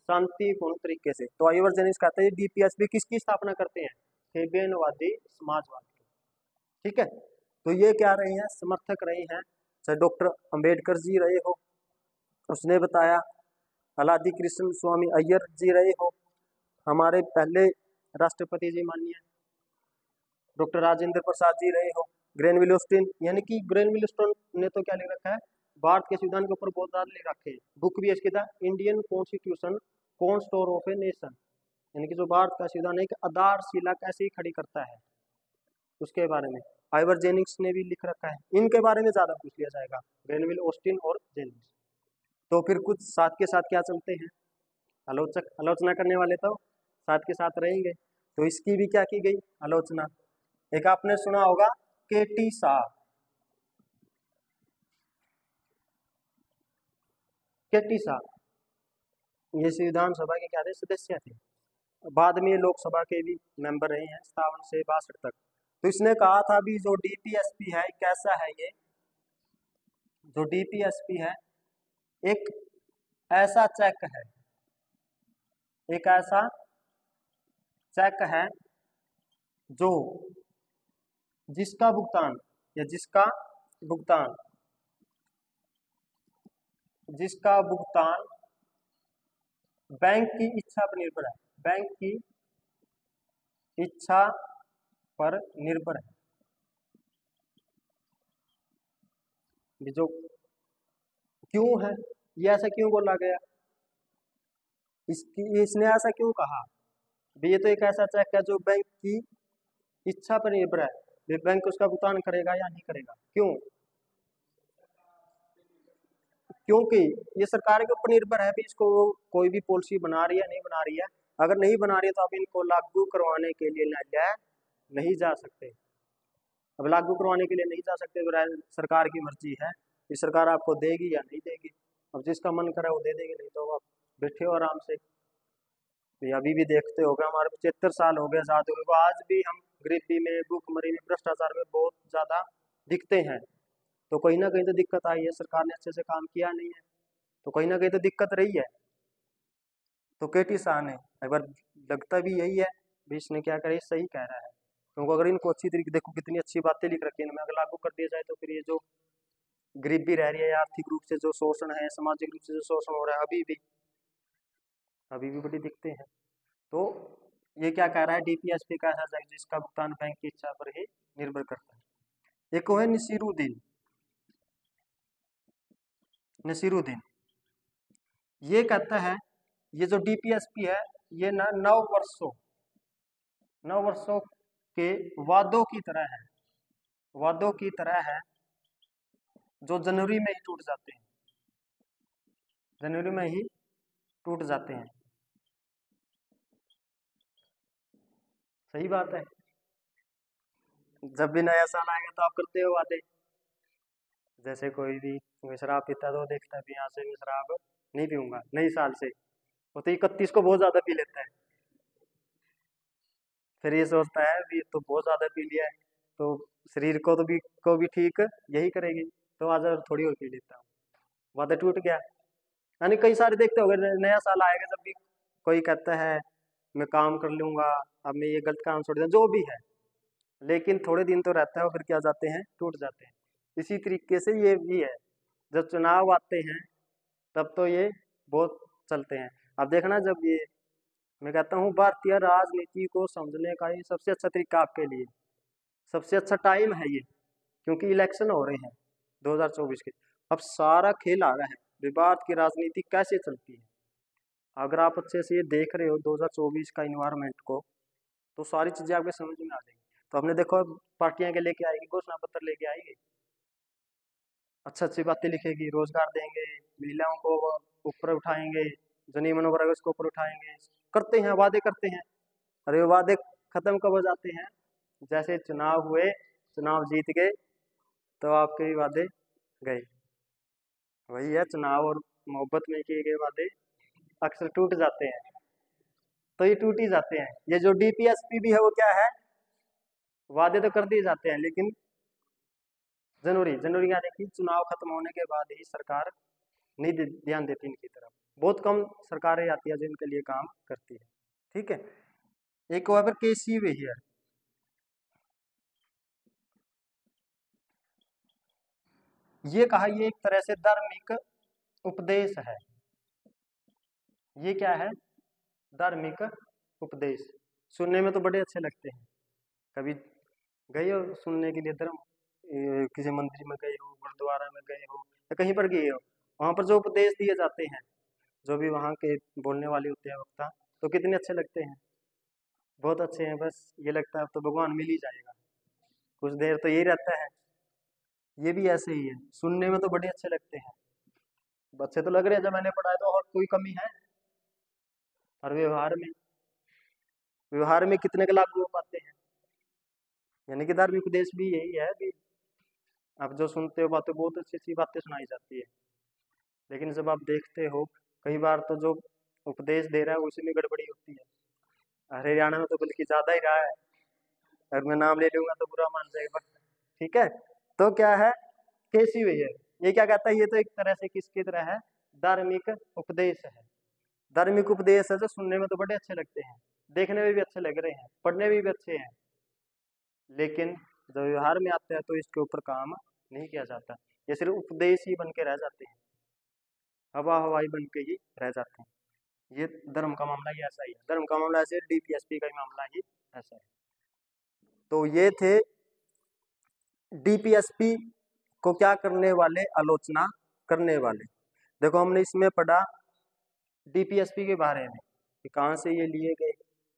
शांतिपूर्ण तरीके से। तो आइवर जेनिंग्स कहते हैं डीपीएसपी किसकी स्थापना करते हैं? फेबियनवादी समाजवाद की। ठीक है, तो ये क्या रहे हैं? समर्थक रहे हैं, चाहे डॉक्टर अंबेडकर जी रहे हो, उसने बताया, अलादी कृष्ण स्वामी अय्यर जी रहे हो, हमारे पहले राष्ट्रपति जी माननीय डॉक्टर राजेंद्र प्रसाद जी रहे हो, ग्रेनविल ऑस्टिन, यानी कि ग्रेनविल ऑस्टिन ने तो क्या लिख रखा है? भारत के संविधान के ऊपर बहुत ज्यादा लिख रखे हैं। बुक भी इसकी था Indian constitution cornerstone of a nation, यानी कि जो भारत का संविधान है, एक आधारशिला कैसे ही खड़ी करता है, उसके बारे में आइवर जेनिंग्स ने भी लिख रखा है। इनके बारे में ज्यादा पूछ लिया जाएगा, ग्रेनविल ऑस्टिन और जेनिंग्स। तो फिर कुछ साथ के साथ क्या चलते हैं, आलोचना करने वाले तो साथ के साथ रहेंगे। तो इसकी भी क्या की गई? आलोचना। एक आपने सुना होगा केटी शाह, केटी शाह ये संविधान सभा के क्या थे? सदस्य थे, बाद में ये लोकसभा के भी मेंबर रहे हैं 57 से 62 तक। तो इसने कहा था भी जो डीपीएसपी है कैसा है, ये जो डीपीएसपी है एक ऐसा चेक है, एक ऐसा चेक है जो जिसका भुगतान या जिसका भुगतान बैंक की इच्छा पर निर्भर है, बैंक की इच्छा पर निर्भर है। ये जो क्यों है, ये ऐसा क्यों बोला गया, इसने ऐसा क्यों कहा? ये तो एक ऐसा चेक है जो बैंक की इच्छा पर निर्भर है, बैंक उसका भुगतान करेगा या नहीं करेगा। क्यों? क्योंकि ये सरकार के ऊपर निर्भर है भी इसको कोई भी पॉलिसी बना रही है नहीं बना रही है। अगर नहीं बना रही है तो आप इनको लागू करवाने के लिए न्यायालय नहीं जा सकते। अब लागू करवाने के लिए नहीं जा सकते तो सरकार की मर्जी है कि सरकार आपको देगी या नहीं देगी। अब जिसका मन करे वो दे देगी, नहीं तो आप बैठे हो आराम से। तो अभी भी देखते हो गए, हमारे 75 साल हो गए आजाद हुए, आज भी हम गरीबी में, भूखमरी में, भ्रष्टाचार में बहुत ज्यादा दिखते हैं। तो कहीं ना कहीं तो दिक्कत आई है, सरकार ने अच्छे से काम किया नहीं है, तो कहीं ना कहीं तो दिक्कत रही है। तो केटी शाह ने एक बार लगता भी यही है भी इसने क्या करे, सही कह रहा है। क्योंकि अगर इनको अच्छी तरीके, देखो कितनी अच्छी बातें लिख रखी है इनमें, अगर लागू कर दिया जाए तो फिर ये जो गरीबी रह रही है, आर्थिक रूप से जो शोषण है, सामाजिक रूप से जो शोषण हो रहा है, अभी भी बड़ी दिखते हैं। तो ये क्या कह रहा है, डीपीएसपी का ऐसा है जिसका भुगतान बैंक की इच्छा पर ही निर्भर करता है। एक वो है नसीरुद्दीन, नसीरुद्दीन ये कहता है ये जो डीपीएसपी है ये ना 9 वर्षों के वादों की तरह है, वादों की तरह है जो जनवरी में ही टूट जाते हैं, जनवरी में ही टूट जाते हैं। सही बात है, जब भी नया साल आएगा तो आप करते हो वादे। जैसे कोई भी शराब पीता है तो देखता है भी यहाँ से मैं शराब नहीं पीऊंगा नई साल से, वो तो 31 को बहुत ज्यादा पी लेता है, फिर ये सोचता है भी तो बहुत ज्यादा पी लिया है तो शरीर को भी ठीक यही करेगी, तो आज थोड़ी और पी लेता हूँ, वादा टूट गया। यानी कई सारे देखते होंगे, नया साल आएगा जब भी कोई कहता है मैं काम कर लूंगा, अब मैं ये गलत काम छोड़ दूँ, जो भी है, लेकिन थोड़े दिन तो रहता है और फिर क्या जाते हैं, टूट जाते हैं। इसी तरीके से ये भी है, जब चुनाव आते हैं तब तो ये बहुत चलते हैं। अब देखना, जब ये मैं कहता हूँ भारतीय राजनीति को समझने का ये सबसे अच्छा तरीका आपके लिए, सबसे अच्छा टाइम है ये, क्योंकि इलेक्शन हो रहे हैं 2024 के। अब सारा खेल आ रहा है भी भारत की राजनीति कैसे चलती है। अगर आप अच्छे से ये देख रहे हो 2024 का इन्वायरमेंट को, तो सारी चीजें आपके समझ में आ जाएंगी। तो हमने देखो, पार्टियां के लेके आएगी, घोषणा पत्र लेके आएगी, अच्छा अच्छी बातें लिखेगी, रोजगार देंगे, महिलाओं को ऊपर उठाएंगे, जनी मनोबराबर उसको ऊपर उठाएंगे, करते हैं वादे करते हैं। अरे वो वादे खत्म कब हो जाते हैं, जैसे चुनाव हुए, चुनाव जीत गए, तो आपके भी वादे गए। वही है, चुनाव और मोहब्बत में किए गए वादे अक्सर टूट जाते हैं। तो ये टूट ही जाते हैं। ये जो डीपीएसपी भी है वो क्या है, वादे तो कर दिए जाते हैं, लेकिन जनवरी जनवरी यानी कि चुनाव खत्म होने के बाद ही सरकार नहीं ध्यान देती इनकी तरफ। बहुत कम सरकारें आती है जो इनके लिए काम करती है। ठीक है, एक और केसी वे है, ये कहा ये एक तरह से धार्मिक उपदेश है। ये क्या है, धार्मिक उपदेश। सुनने में तो बड़े अच्छे लगते हैं। कभी गए हो सुनने के लिए धर्म, किसी मंदिर में गए हो, गुरुद्वारा में गए हो, या कहीं पर गए हो, वहां पर जो उपदेश दिए जाते हैं, जो भी वहाँ के बोलने वाले होते हैं वक्ता, तो कितने अच्छे लगते हैं, बहुत अच्छे हैं। बस ये लगता है अब तो भगवान मिल ही जाएगा, कुछ देर तो यही रहता है। ये भी ऐसे ही है, सुनने में तो बड़े अच्छे लगते हैं, अच्छे तो लग रहे हैं जब मैंने पढ़ा है, तो और कोई कमी है। और व्यवहार में कितने के लागू हो पाते हैं। यानी कि धार्मिक उपदेश भी यही है कि आप जो सुनते हो बातें, बहुत अच्छी अच्छी बातें सुनाई जाती है, लेकिन जब आप देखते हो कई बार तो जो उपदेश दे रहा है उसी में गड़बड़ी होती है। हरियाणा में तो बल्कि ज्यादा ही रहा है, अगर मैं नाम ले लूंगा तो बुरा मान जाएगा। ठीक है, तो क्या है, कैसी हुई है, ये क्या कहता है, ये तो एक तरह से किसकी तरह है, धार्मिक उपदेश है। धार्मिक उपदेश है जो सुनने में तो बड़े अच्छे लगते हैं, देखने में भी अच्छे लग रहे हैं, पढ़ने में भी अच्छे हैं, लेकिन जब व्यवहार में आते हैं तो इसके ऊपर काम नहीं किया जाता। ये सिर्फ उपदेश ही बन के रह जाते हैं, हवा हवाई बन के ही रह जाते हैं। ये धर्म का मामला ही ऐसा ही है, धर्म का मामला ऐसे, डीपीएसपी का ही मामला ही ऐसा है। तो ये थे डीपीएसपी को क्या करने वाले, आलोचना करने वाले। देखो हमने इसमें पढ़ा डीपीएसपी के बारे में कि कहाँ से ये लिए गए,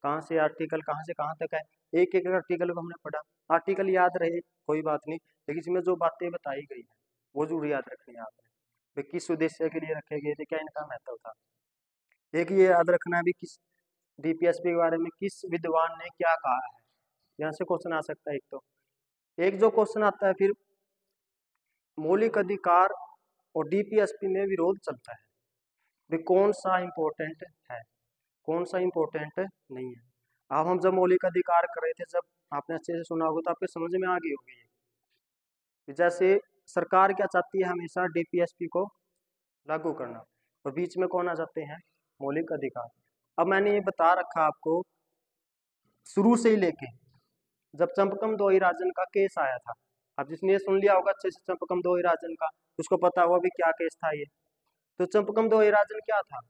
कहाँ से आर्टिकल कहाँ से कहाँ तक है, एक एक आर्टिकल को हमने पढ़ा। आर्टिकल याद रहे कोई बात नहीं, लेकिन इसमें जो बातें बताई गई है वो जरूर याद रखनी है आपने, वे किस उद्देश्य के लिए रखे गए थे, क्या इनका महत्व था। एक ये याद रखना है भी, किस डीपीएसपी के बारे में किस विद्वान ने क्या कहा है, यहाँ से क्वेश्चन आ सकता है। एक तो एक जो क्वेश्चन आता है फिर, मौलिक अधिकार और डीपीएसपी में विरोध चलता है, भी कौन सा इम्पोर्टेंट है, कौन सा इम्पोर्टेंट नहीं है। अब हम जब मौलिक अधिकार कर रहे थे, जब आपने अच्छे से सुना होगा तो आपके समझ में आ गई होगी ये, कि जैसे सरकार क्या चाहती है, हमेशा डीपीएसपी को लागू करना, और बीच में कौन आ जाते हैं, मौलिक अधिकार। अब मैंने ये बता रखा आपको शुरू से ही लेके, जब चंपकम दोई राजन का केस आया था, अब जिसने ये सुन लिया होगा अच्छे से चंपकम दोई राजन का, उसको पता होगा भी क्या केस था ये। तो चंपकम दोई राजन क्या था,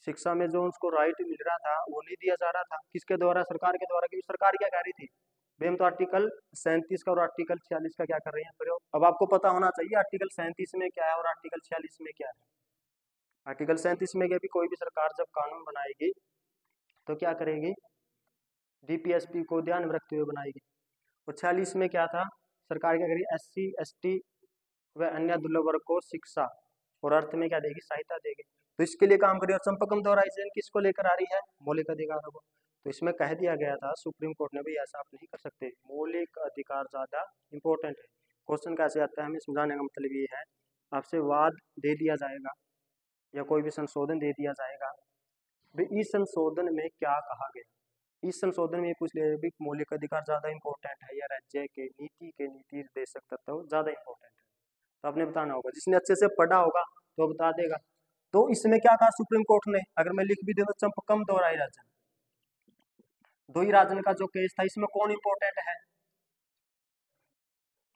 शिक्षा में जो उसको राइट मिल रहा था वो नहीं दिया जा रहा था, किसके द्वारा, सरकार के द्वारा। क्योंकि सरकार क्या कह रही थी, भाई हम तो आर्टिकल 37 का और आर्टिकल 46 का क्या कर रहे हैं प्रयोग। अब आपको पता होना चाहिए आर्टिकल 37 में क्या है और आर्टिकल 46 में क्या है। आर्टिकल 37 में क्या, भी कोई भी सरकार जब कानून बनाएगी तो क्या करेगी, डीपीएसपी को ध्यान में रखते हुए बनाएगी। और 46 में क्या था, सरकार क्या करेगी, SC ST व अन्य दुर्लभ वर्ग को शिक्षा और अर्थ में क्या देगी, सहायता देगी। तो इसके लिए काम करिए। और चंपकम दोहराइजेशन किसको लेकर आ रही है, मौलिक अधिकारों को। तो इसमें कह दिया गया था सुप्रीम कोर्ट ने, भी ऐसा आप नहीं कर सकते, मौलिक अधिकार ज्यादा इंपॉर्टेंट है। क्वेश्चन कैसे आता है, हमें समझाने का मतलब ये है, आपसे वाद दे दिया जाएगा या कोई भी संशोधन दे दिया जाएगा, भाई इस संशोधन में क्या कहा गया, इस संशोधन में पूछ लिया भी मौलिक अधिकार ज्यादा इंपॉर्टेंट है या राज्य के नीति के नीति निर्देशक तत्व ज्यादा इंपॉर्टेंट है। तो आपने बताना होगा, जिसने अच्छे से पढ़ा होगा तो बता देगा। तो इसमें क्या कहा सुप्रीम कोर्ट ने, अगर मैं लिख भी दूं तो चंपकम दोहराई राजन, दो ही राजन का जो केस था, इसमें कौन इंपॉर्टेंट है,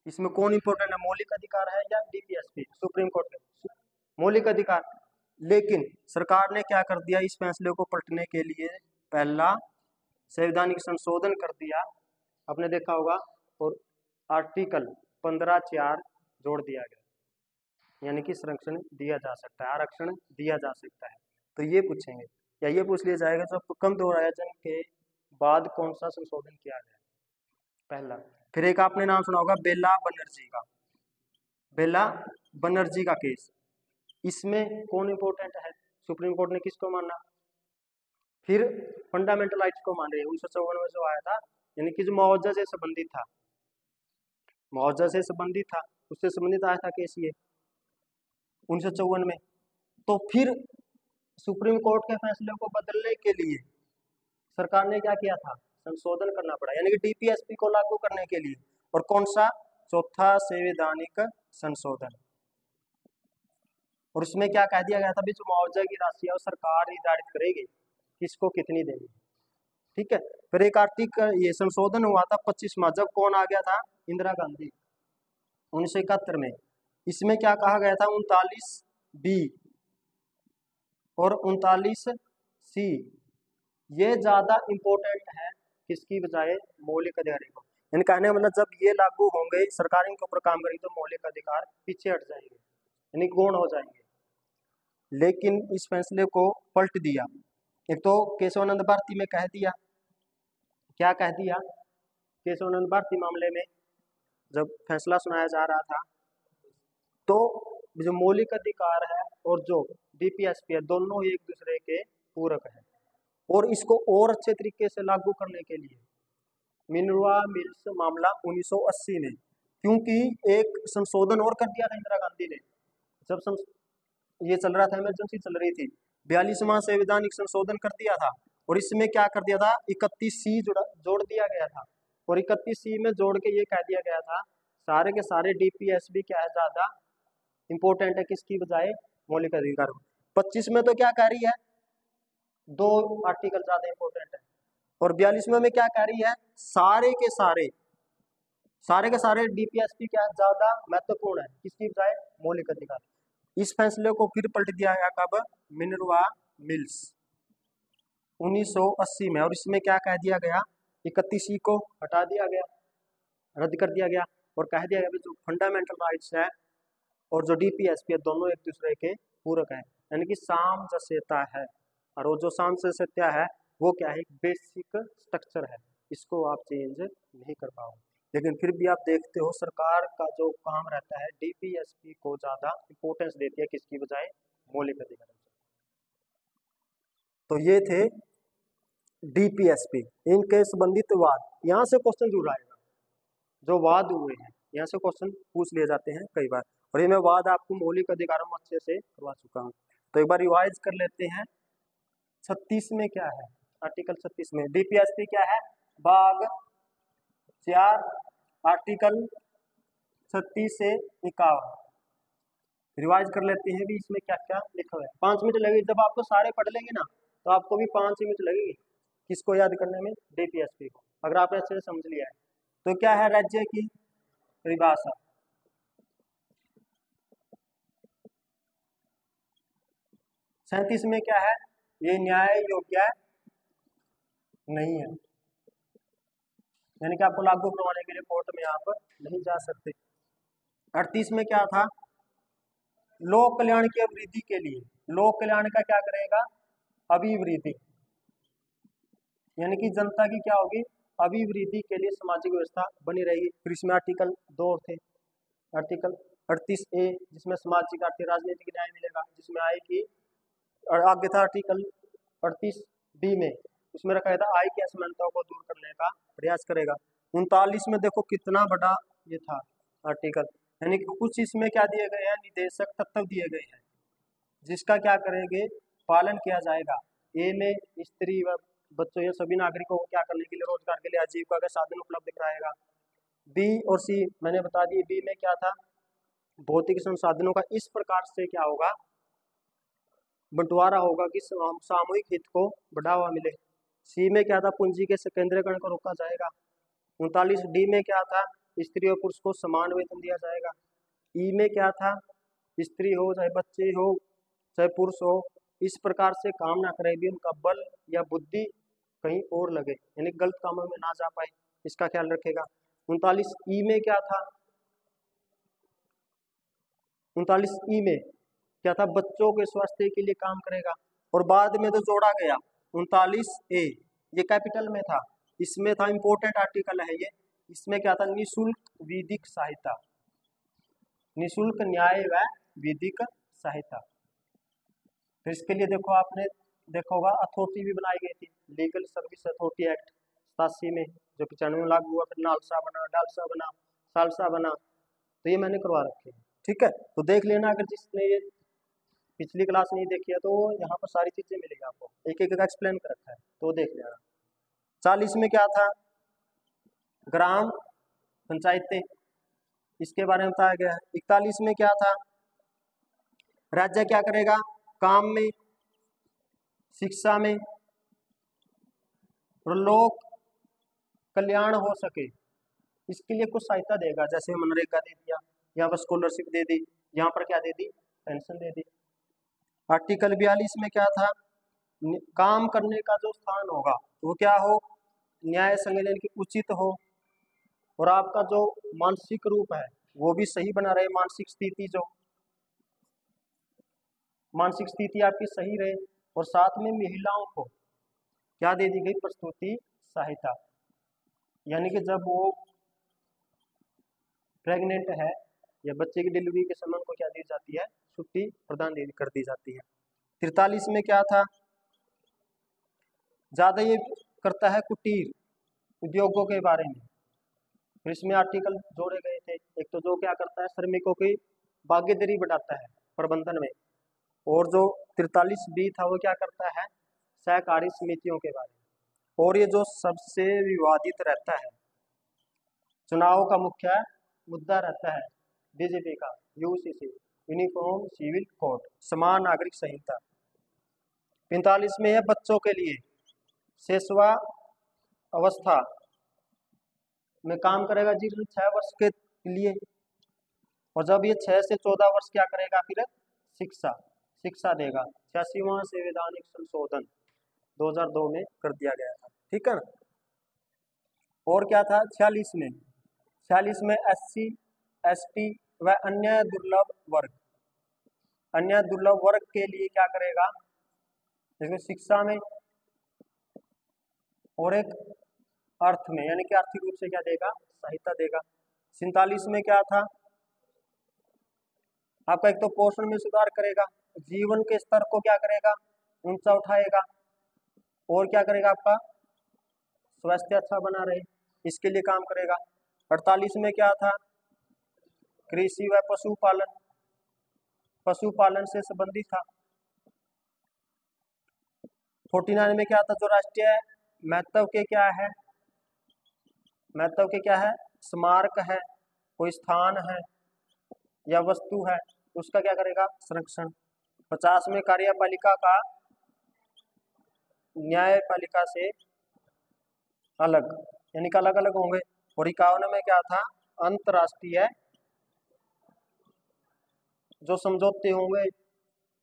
इसमें कौन इंपॉर्टेंट है, मौलिक अधिकार है या डीपीएसपी, सुप्रीम कोर्ट ने मौलिक अधिकार। लेकिन सरकार ने क्या कर दिया, इस फैसले को पलटने के लिए पहला संवैधानिक संशोधन कर दिया, आपने देखा होगा, और आर्टिकल 15(4) जोड़ दिया गया, यानी कि संरक्षण दिया जा सकता है, आरक्षण दिया जा सकता है। तो ये पूछेंगे या ये पूछ लिया जाएगा चंपकम दोहरायोजन के बाद कौन सा संशोधन किया गया, पहला। फिर एक आपने नाम सुना होगा बेला बनर्जी का, बेला बनर्जी का केस, इसमें कौन इंपॉर्टेंट है, सुप्रीम कोर्ट ने किसको माना, फिर फंडामेंटल राइट्स को मान रहे हैं। 1954 में जो आया था, यानी कि जो मुआवजा से संबंधित था, मुआवजा से संबंधित था, उससे संबंधित आया था केस ये 1954 में। तो फिर सुप्रीम कोर्ट के फैसले को बदलने के लिए सरकार ने क्या किया था, संशोधन करना पड़ा, यानी कि डीपीएसपी को लागू करने के लिए। और कौन सा, चौथा संवैधानिक संशोधन। और उसमें क्या कह दिया गया था, जो मुआवजा की राशि है वो सरकार निर्धारित करेगी किसको कितनी देनी, ठीक है। फिर एक आर्टिकल ये संशोधन हुआ था 25वां, जब कौन आ गया था, इंदिरा गांधी, 1971 में। इसमें क्या कहा गया था, 39B और 39C, ये ज्यादा इंपॉर्टेंट है किसकी बजाय, मौलिक अधिकारों को। यानी कहने मतलब जब ये लागू होंगे, सरकार इनके ऊपर काम करेगी, तो मौलिक अधिकार पीछे हट जाएंगे, यानी गौण हो जाएंगे। लेकिन इस फैसले को पलट दिया, एक तो केशवानंद भारती में कह दिया, क्या कह दिया, केशवानंद भारती मामले में जब फैसला सुनाया जा रहा था, तो जो मौलिक अधिकार है और जो डीपीएसपी है, दोनों ही एक दूसरे के पूरक है। और इसको और अच्छे तरीके से लागू करने के लिए मिनर्वा मिल्स मामला 1980 में, क्योंकि एक संशोधन और कर दिया था इंदिरा गांधी ने, जब ये चल रहा था, इमरजेंसी चल रही थी, 42वां संवैधानिक संशोधन कर दिया था। और इसमें क्या कर दिया था, 31C जोड़ दिया गया था। और 31C में जोड़ के ये कह दिया गया था, सारे के सारे डीपीएसपी क्या है, ज्यादा इंपॉर्टेंट है किसकी बजाय, मौलिक अधिकार। 25 में तो क्या कह रही है, 2 आर्टिकल ज्यादा इंपॉर्टेंट है। और 42वें में क्या कह रही है, सारे के सारे डीपीएसपी क्या ज्यादा महत्वपूर्ण है किसकी बजाय, मौलिक अधिकार। इस फैसले को फिर पलट दिया गया कब, मिनर्वा मिल्स 1980 में। और इसमें क्या कह दिया गया, 31C को हटा दिया गया, रद्द कर दिया गया, और कह दिया गया जो फंडामेंटल राइट्स है और जो डीपीएसपी है, दोनों एक दूसरे के पूरक है, यानी कि सामंजस्यता है। और वो जो सामंजस्यता है वो क्या है, बेसिक स्ट्रक्चर है, इसको आप चेंज नहीं कर पाओगे। लेकिन फिर भी आप देखते हो सरकार का जो काम रहता है, डीपीएसपी को ज्यादा इंपॉर्टेंस देती है किसकी बजाय, मौलिक अधिकार। तो ये थे डीपीएसपी, इनके संबंधित वाद, यहाँ से क्वेश्चन जुड़ आएगा, जो वाद हुए हैं यहाँ से क्वेश्चन पूछ लिए जाते हैं कई बार। और ये मैं वाद आपको मौलिक अधिकारों में अच्छे से करवा चुका हूँ। तो एक बार रिवाइज कर लेते हैं, 36 में क्या है, आर्टिकल 36 में डीपीएसपी क्या है, भाग 4 आर्टिकल 36 से 51। रिवाइज कर लेते हैं भी इसमें क्या क्या लिखा हुआ है। 5 मिनट लगेगी, जब आपको सारे पढ़ लेंगे ना तो आपको भी 5 मिनट लगेगी किसको याद करने में, डीपीएसपी को, अगर आपने अच्छे से समझ लिया है। तो क्या है, राज्य की परिभाषा, 37 में क्या है, ये न्याय योग्य नहीं है, यानी कि आपको लागू करवाने के लिए कोर्ट में आप नहीं जा सकते। 38 में क्या था, लोक कल्याण की अभिवृद्धि के लिए, लोक कल्याण का क्या करेगा, अभिवृद्धि, यानी कि जनता की क्या होगी, अभिवृद्धि के लिए सामाजिक व्यवस्था बनी रहेगी। फिर इसमें आर्टिकल 2 थे, आर्टिकल 38A जिसमें सामाजिक आर्थिक राजनीतिक न्याय मिलेगा, जिसमें आय की, और आगे था आर्टिकल 38B में, उसमें रखा गया था आय की असमानताओं को दूर करने का प्रयास करेगा। 39 में देखो कितना बड़ा ये था आर्टिकल, यानी कि कुछ इसमें क्या दिए गए हैं, निर्देशक तत्व दिए गए हैं जिसका क्या करेंगे, पालन किया जाएगा। ए में स्त्री व बच्चों या सभी नागरिकों को क्या करने के लिए, रोजगार के लिए आजीविका का साधन उपलब्ध कराएगा। बी और सी मैंने बता दिए, बी में क्या था, भौतिक संसाधनों का इस प्रकार से क्या होगा, बंटवारा होगा कि सामूहिक हित को बढ़ावा मिले। सी में क्या था, पूंजी के संकेंद्रीकरण को रोका जाएगा। 39D में क्या था, स्त्री और पुरुष को समान वेतन दिया जाएगा। ई में क्या था, स्त्री हो चाहे बच्चे हो चाहे पुरुष हो, इस प्रकार से काम ना करे भी उनका बल या बुद्धि कहीं और लगे, यानी गलत कामों में ना जा पाए, इसका ख्याल रखेगा। 39E में क्या था, 39E में क्या था, बच्चों के स्वास्थ्य के लिए काम करेगा। और बाद में तो जोड़ा गया 39A, ये कैपिटल में था, इसमें था इंपॉर्टेंट आर्टिकल है ये, इसमें क्या था, निःशुल्क विधिक सहायता, निःशुल्क न्याय व विधिक सहायता। फिर इसके लिए देखो आपने देखा होगा अथॉरिटी भी बनाई गई थी, लीगल सर्विस अथॉरिटी एक्ट 87 में, जो 95 में लागू हुआ, फिर नालसा बना, डालसा बना, सालसा बना, तो ये मैंने करवा रखे हैं। ठीक है, तो देख लेना, अगर जिसने ये पिछली क्लास नहीं देखी है तो यहाँ पर सारी चीजें मिलेगी आपको, एक एक का एक्सप्लेन कर रखा है, तो देख लेना। 40 में क्या था, ग्राम पंचायतें, इसके बारे में बताया गया है। 41 में क्या था, राज्य क्या करेगा, काम में, शिक्षा में और लोक कल्याण हो सके इसके लिए कुछ सहायता देगा, जैसे मनरेगा दे दिया, यहाँ पर स्कॉलरशिप दे दी, यहाँ पर क्या दे दी, पेंशन दे दी। आर्टिकल 42 में क्या था, काम करने का जो स्थान होगा वो क्या हो, न्याय संगठन की उचित हो, और आपका जो मानसिक रूप है वो भी सही बना रहे, मानसिक स्थिति आपकी सही रहे। और साथ में महिलाओं को क्या दे दी गई, प्रस्तुति सहायता, यानी कि जब वो प्रेग्नेंट है या बच्चे की डिलीवरी के समय को क्या दी जाती है, छुट्टी प्रदान कर दी जाती है। 43 में क्या था, ज्यादा ये करता है कुटीर उद्योगों के बारे में, फिर इसमें आर्टिकल जोड़े गए थे। एक तो जो क्या करता है, श्रमिकों की भागीदारी बढ़ाता है प्रबंधन में, और जो 43B था वो क्या करता है, सहकारी समितियों के बारे में। और ये जो सबसे विवादित रहता है, चुनाव का मुख्य मुद्दा रहता है बीजेपी का, यूसीसी, यूनिफॉर्म सिविल कोड, समान नागरिक संहिता। 45 में है बच्चों के लिए शैशवा अवस्था में काम करेगा जीवन 6 वर्ष के लिए, और जब ये 6 से 14 वर्ष क्या करेगा, फिर शिक्षा देगा। 86वां संवैधानिक संशोधन 2002 में कर दिया गया था। ठीक है ना। और क्या था 46 में SC ST व अन्य दुर्लभ वर्ग के लिए क्या करेगा, जैसे शिक्षा में और एक अर्थ में, यानी कि आर्थिक रूप से क्या देगा, सहायता देगा। 47 में क्या था, आपका एक तो पोषण में सुधार करेगा, जीवन के स्तर को क्या करेगा, ऊंचा उठाएगा, और क्या करेगा, आपका स्वास्थ्य अच्छा बना रहे, इसके लिए काम करेगा। 48 में क्या था, कृषि व पशुपालन से संबंधित था। 49 में क्या था, जो राष्ट्रीय महत्व के क्या है, स्मारक है, कोई स्थान है या वस्तु है, उसका क्या करेगा, संरक्षण। 50 में कार्यपालिका का न्यायपालिका से अलग, यानी कि अलग अलग होंगे। और 51 में क्या था, अंतरराष्ट्रीय जो समझौते होंगे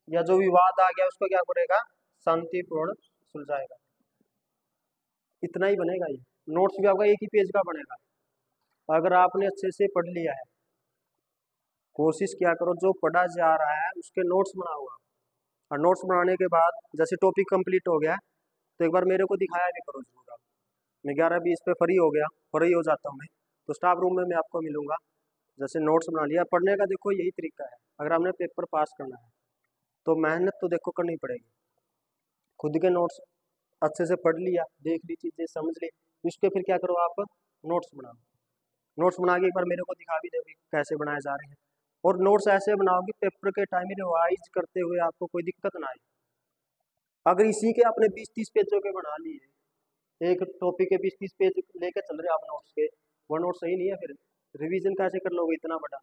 या जो विवाद आ गया उसको क्या करेगा, शांतिपूर्ण सुलझाएगा। इतना ही बनेगा, ये नोट्स भी आपका एक ही पेज का बनेगा। अगर आपने अच्छे से पढ़ लिया है, कोशिश क्या करो जो पढ़ा जा रहा है उसके नोट्स बनाओ आप, और नोट्स बनाने के बाद जैसे टॉपिक कंप्लीट हो गया तो एक बार मेरे को दिखाया भी करो जरूर। आप मैं 11-20 पे फ्री हो जाता हूँ मैं, तो स्टाफ रूम में मैं आपको मिलूंगा। जैसे नोट्स बना लिया, पढ़ने का देखो यही तरीका है, अगर आपने पेपर पास करना है तो मेहनत तो देखो करनी पड़ेगी। खुद के नोट्स अच्छे से पढ़ लिया, देख ली चीज़ें, समझ ली, उसके फिर क्या करो, आप नोट्स बनाओ। नोट्स बना के एक बार मेरे को दिखा भी दोगे कैसे बनाए जा रहे हैं। और नोट्स ऐसे बनाओगे पेपर के टाइम में रिवाइज करते हुए आपको कोई दिक्कत ना आए। अगर इसी के आपने 20-30 पेजों के बना लिए, एक टॉपिक के 20-30 पेज लेके चल रहे आप नोट्स के, वो नोट सही नहीं है, फिर रिवीजन कैसे कर लोगे इतना बड़ा।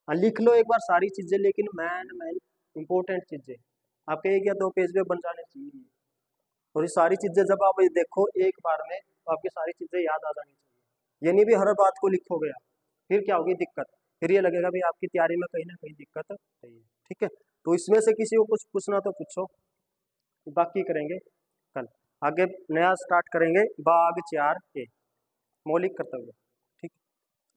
हाँ लिख लो एक बार सारी चीजें, लेकिन मैन इंपॉर्टेंट चीजें आपके 1 या 2 पेज पे बन जाने चाहिए। और ये सारी चीजें जब आप ये देखो एक बार में, तो आपकी सारी चीजें याद आ जानी चाहिए। ये नहीं भी हर बात को लिखोगे आप, फिर क्या होगी दिक्कत, फिर ये लगेगा भाई आपकी तैयारी में कहीं ना कहीं दिक्कत है। ठीक है, तो इसमें से किसी को कुछ पूछना तो पूछो, बाकी करेंगे कल। आगे नया स्टार्ट करेंगे बाग 4 के मौलिक कर्तव्य।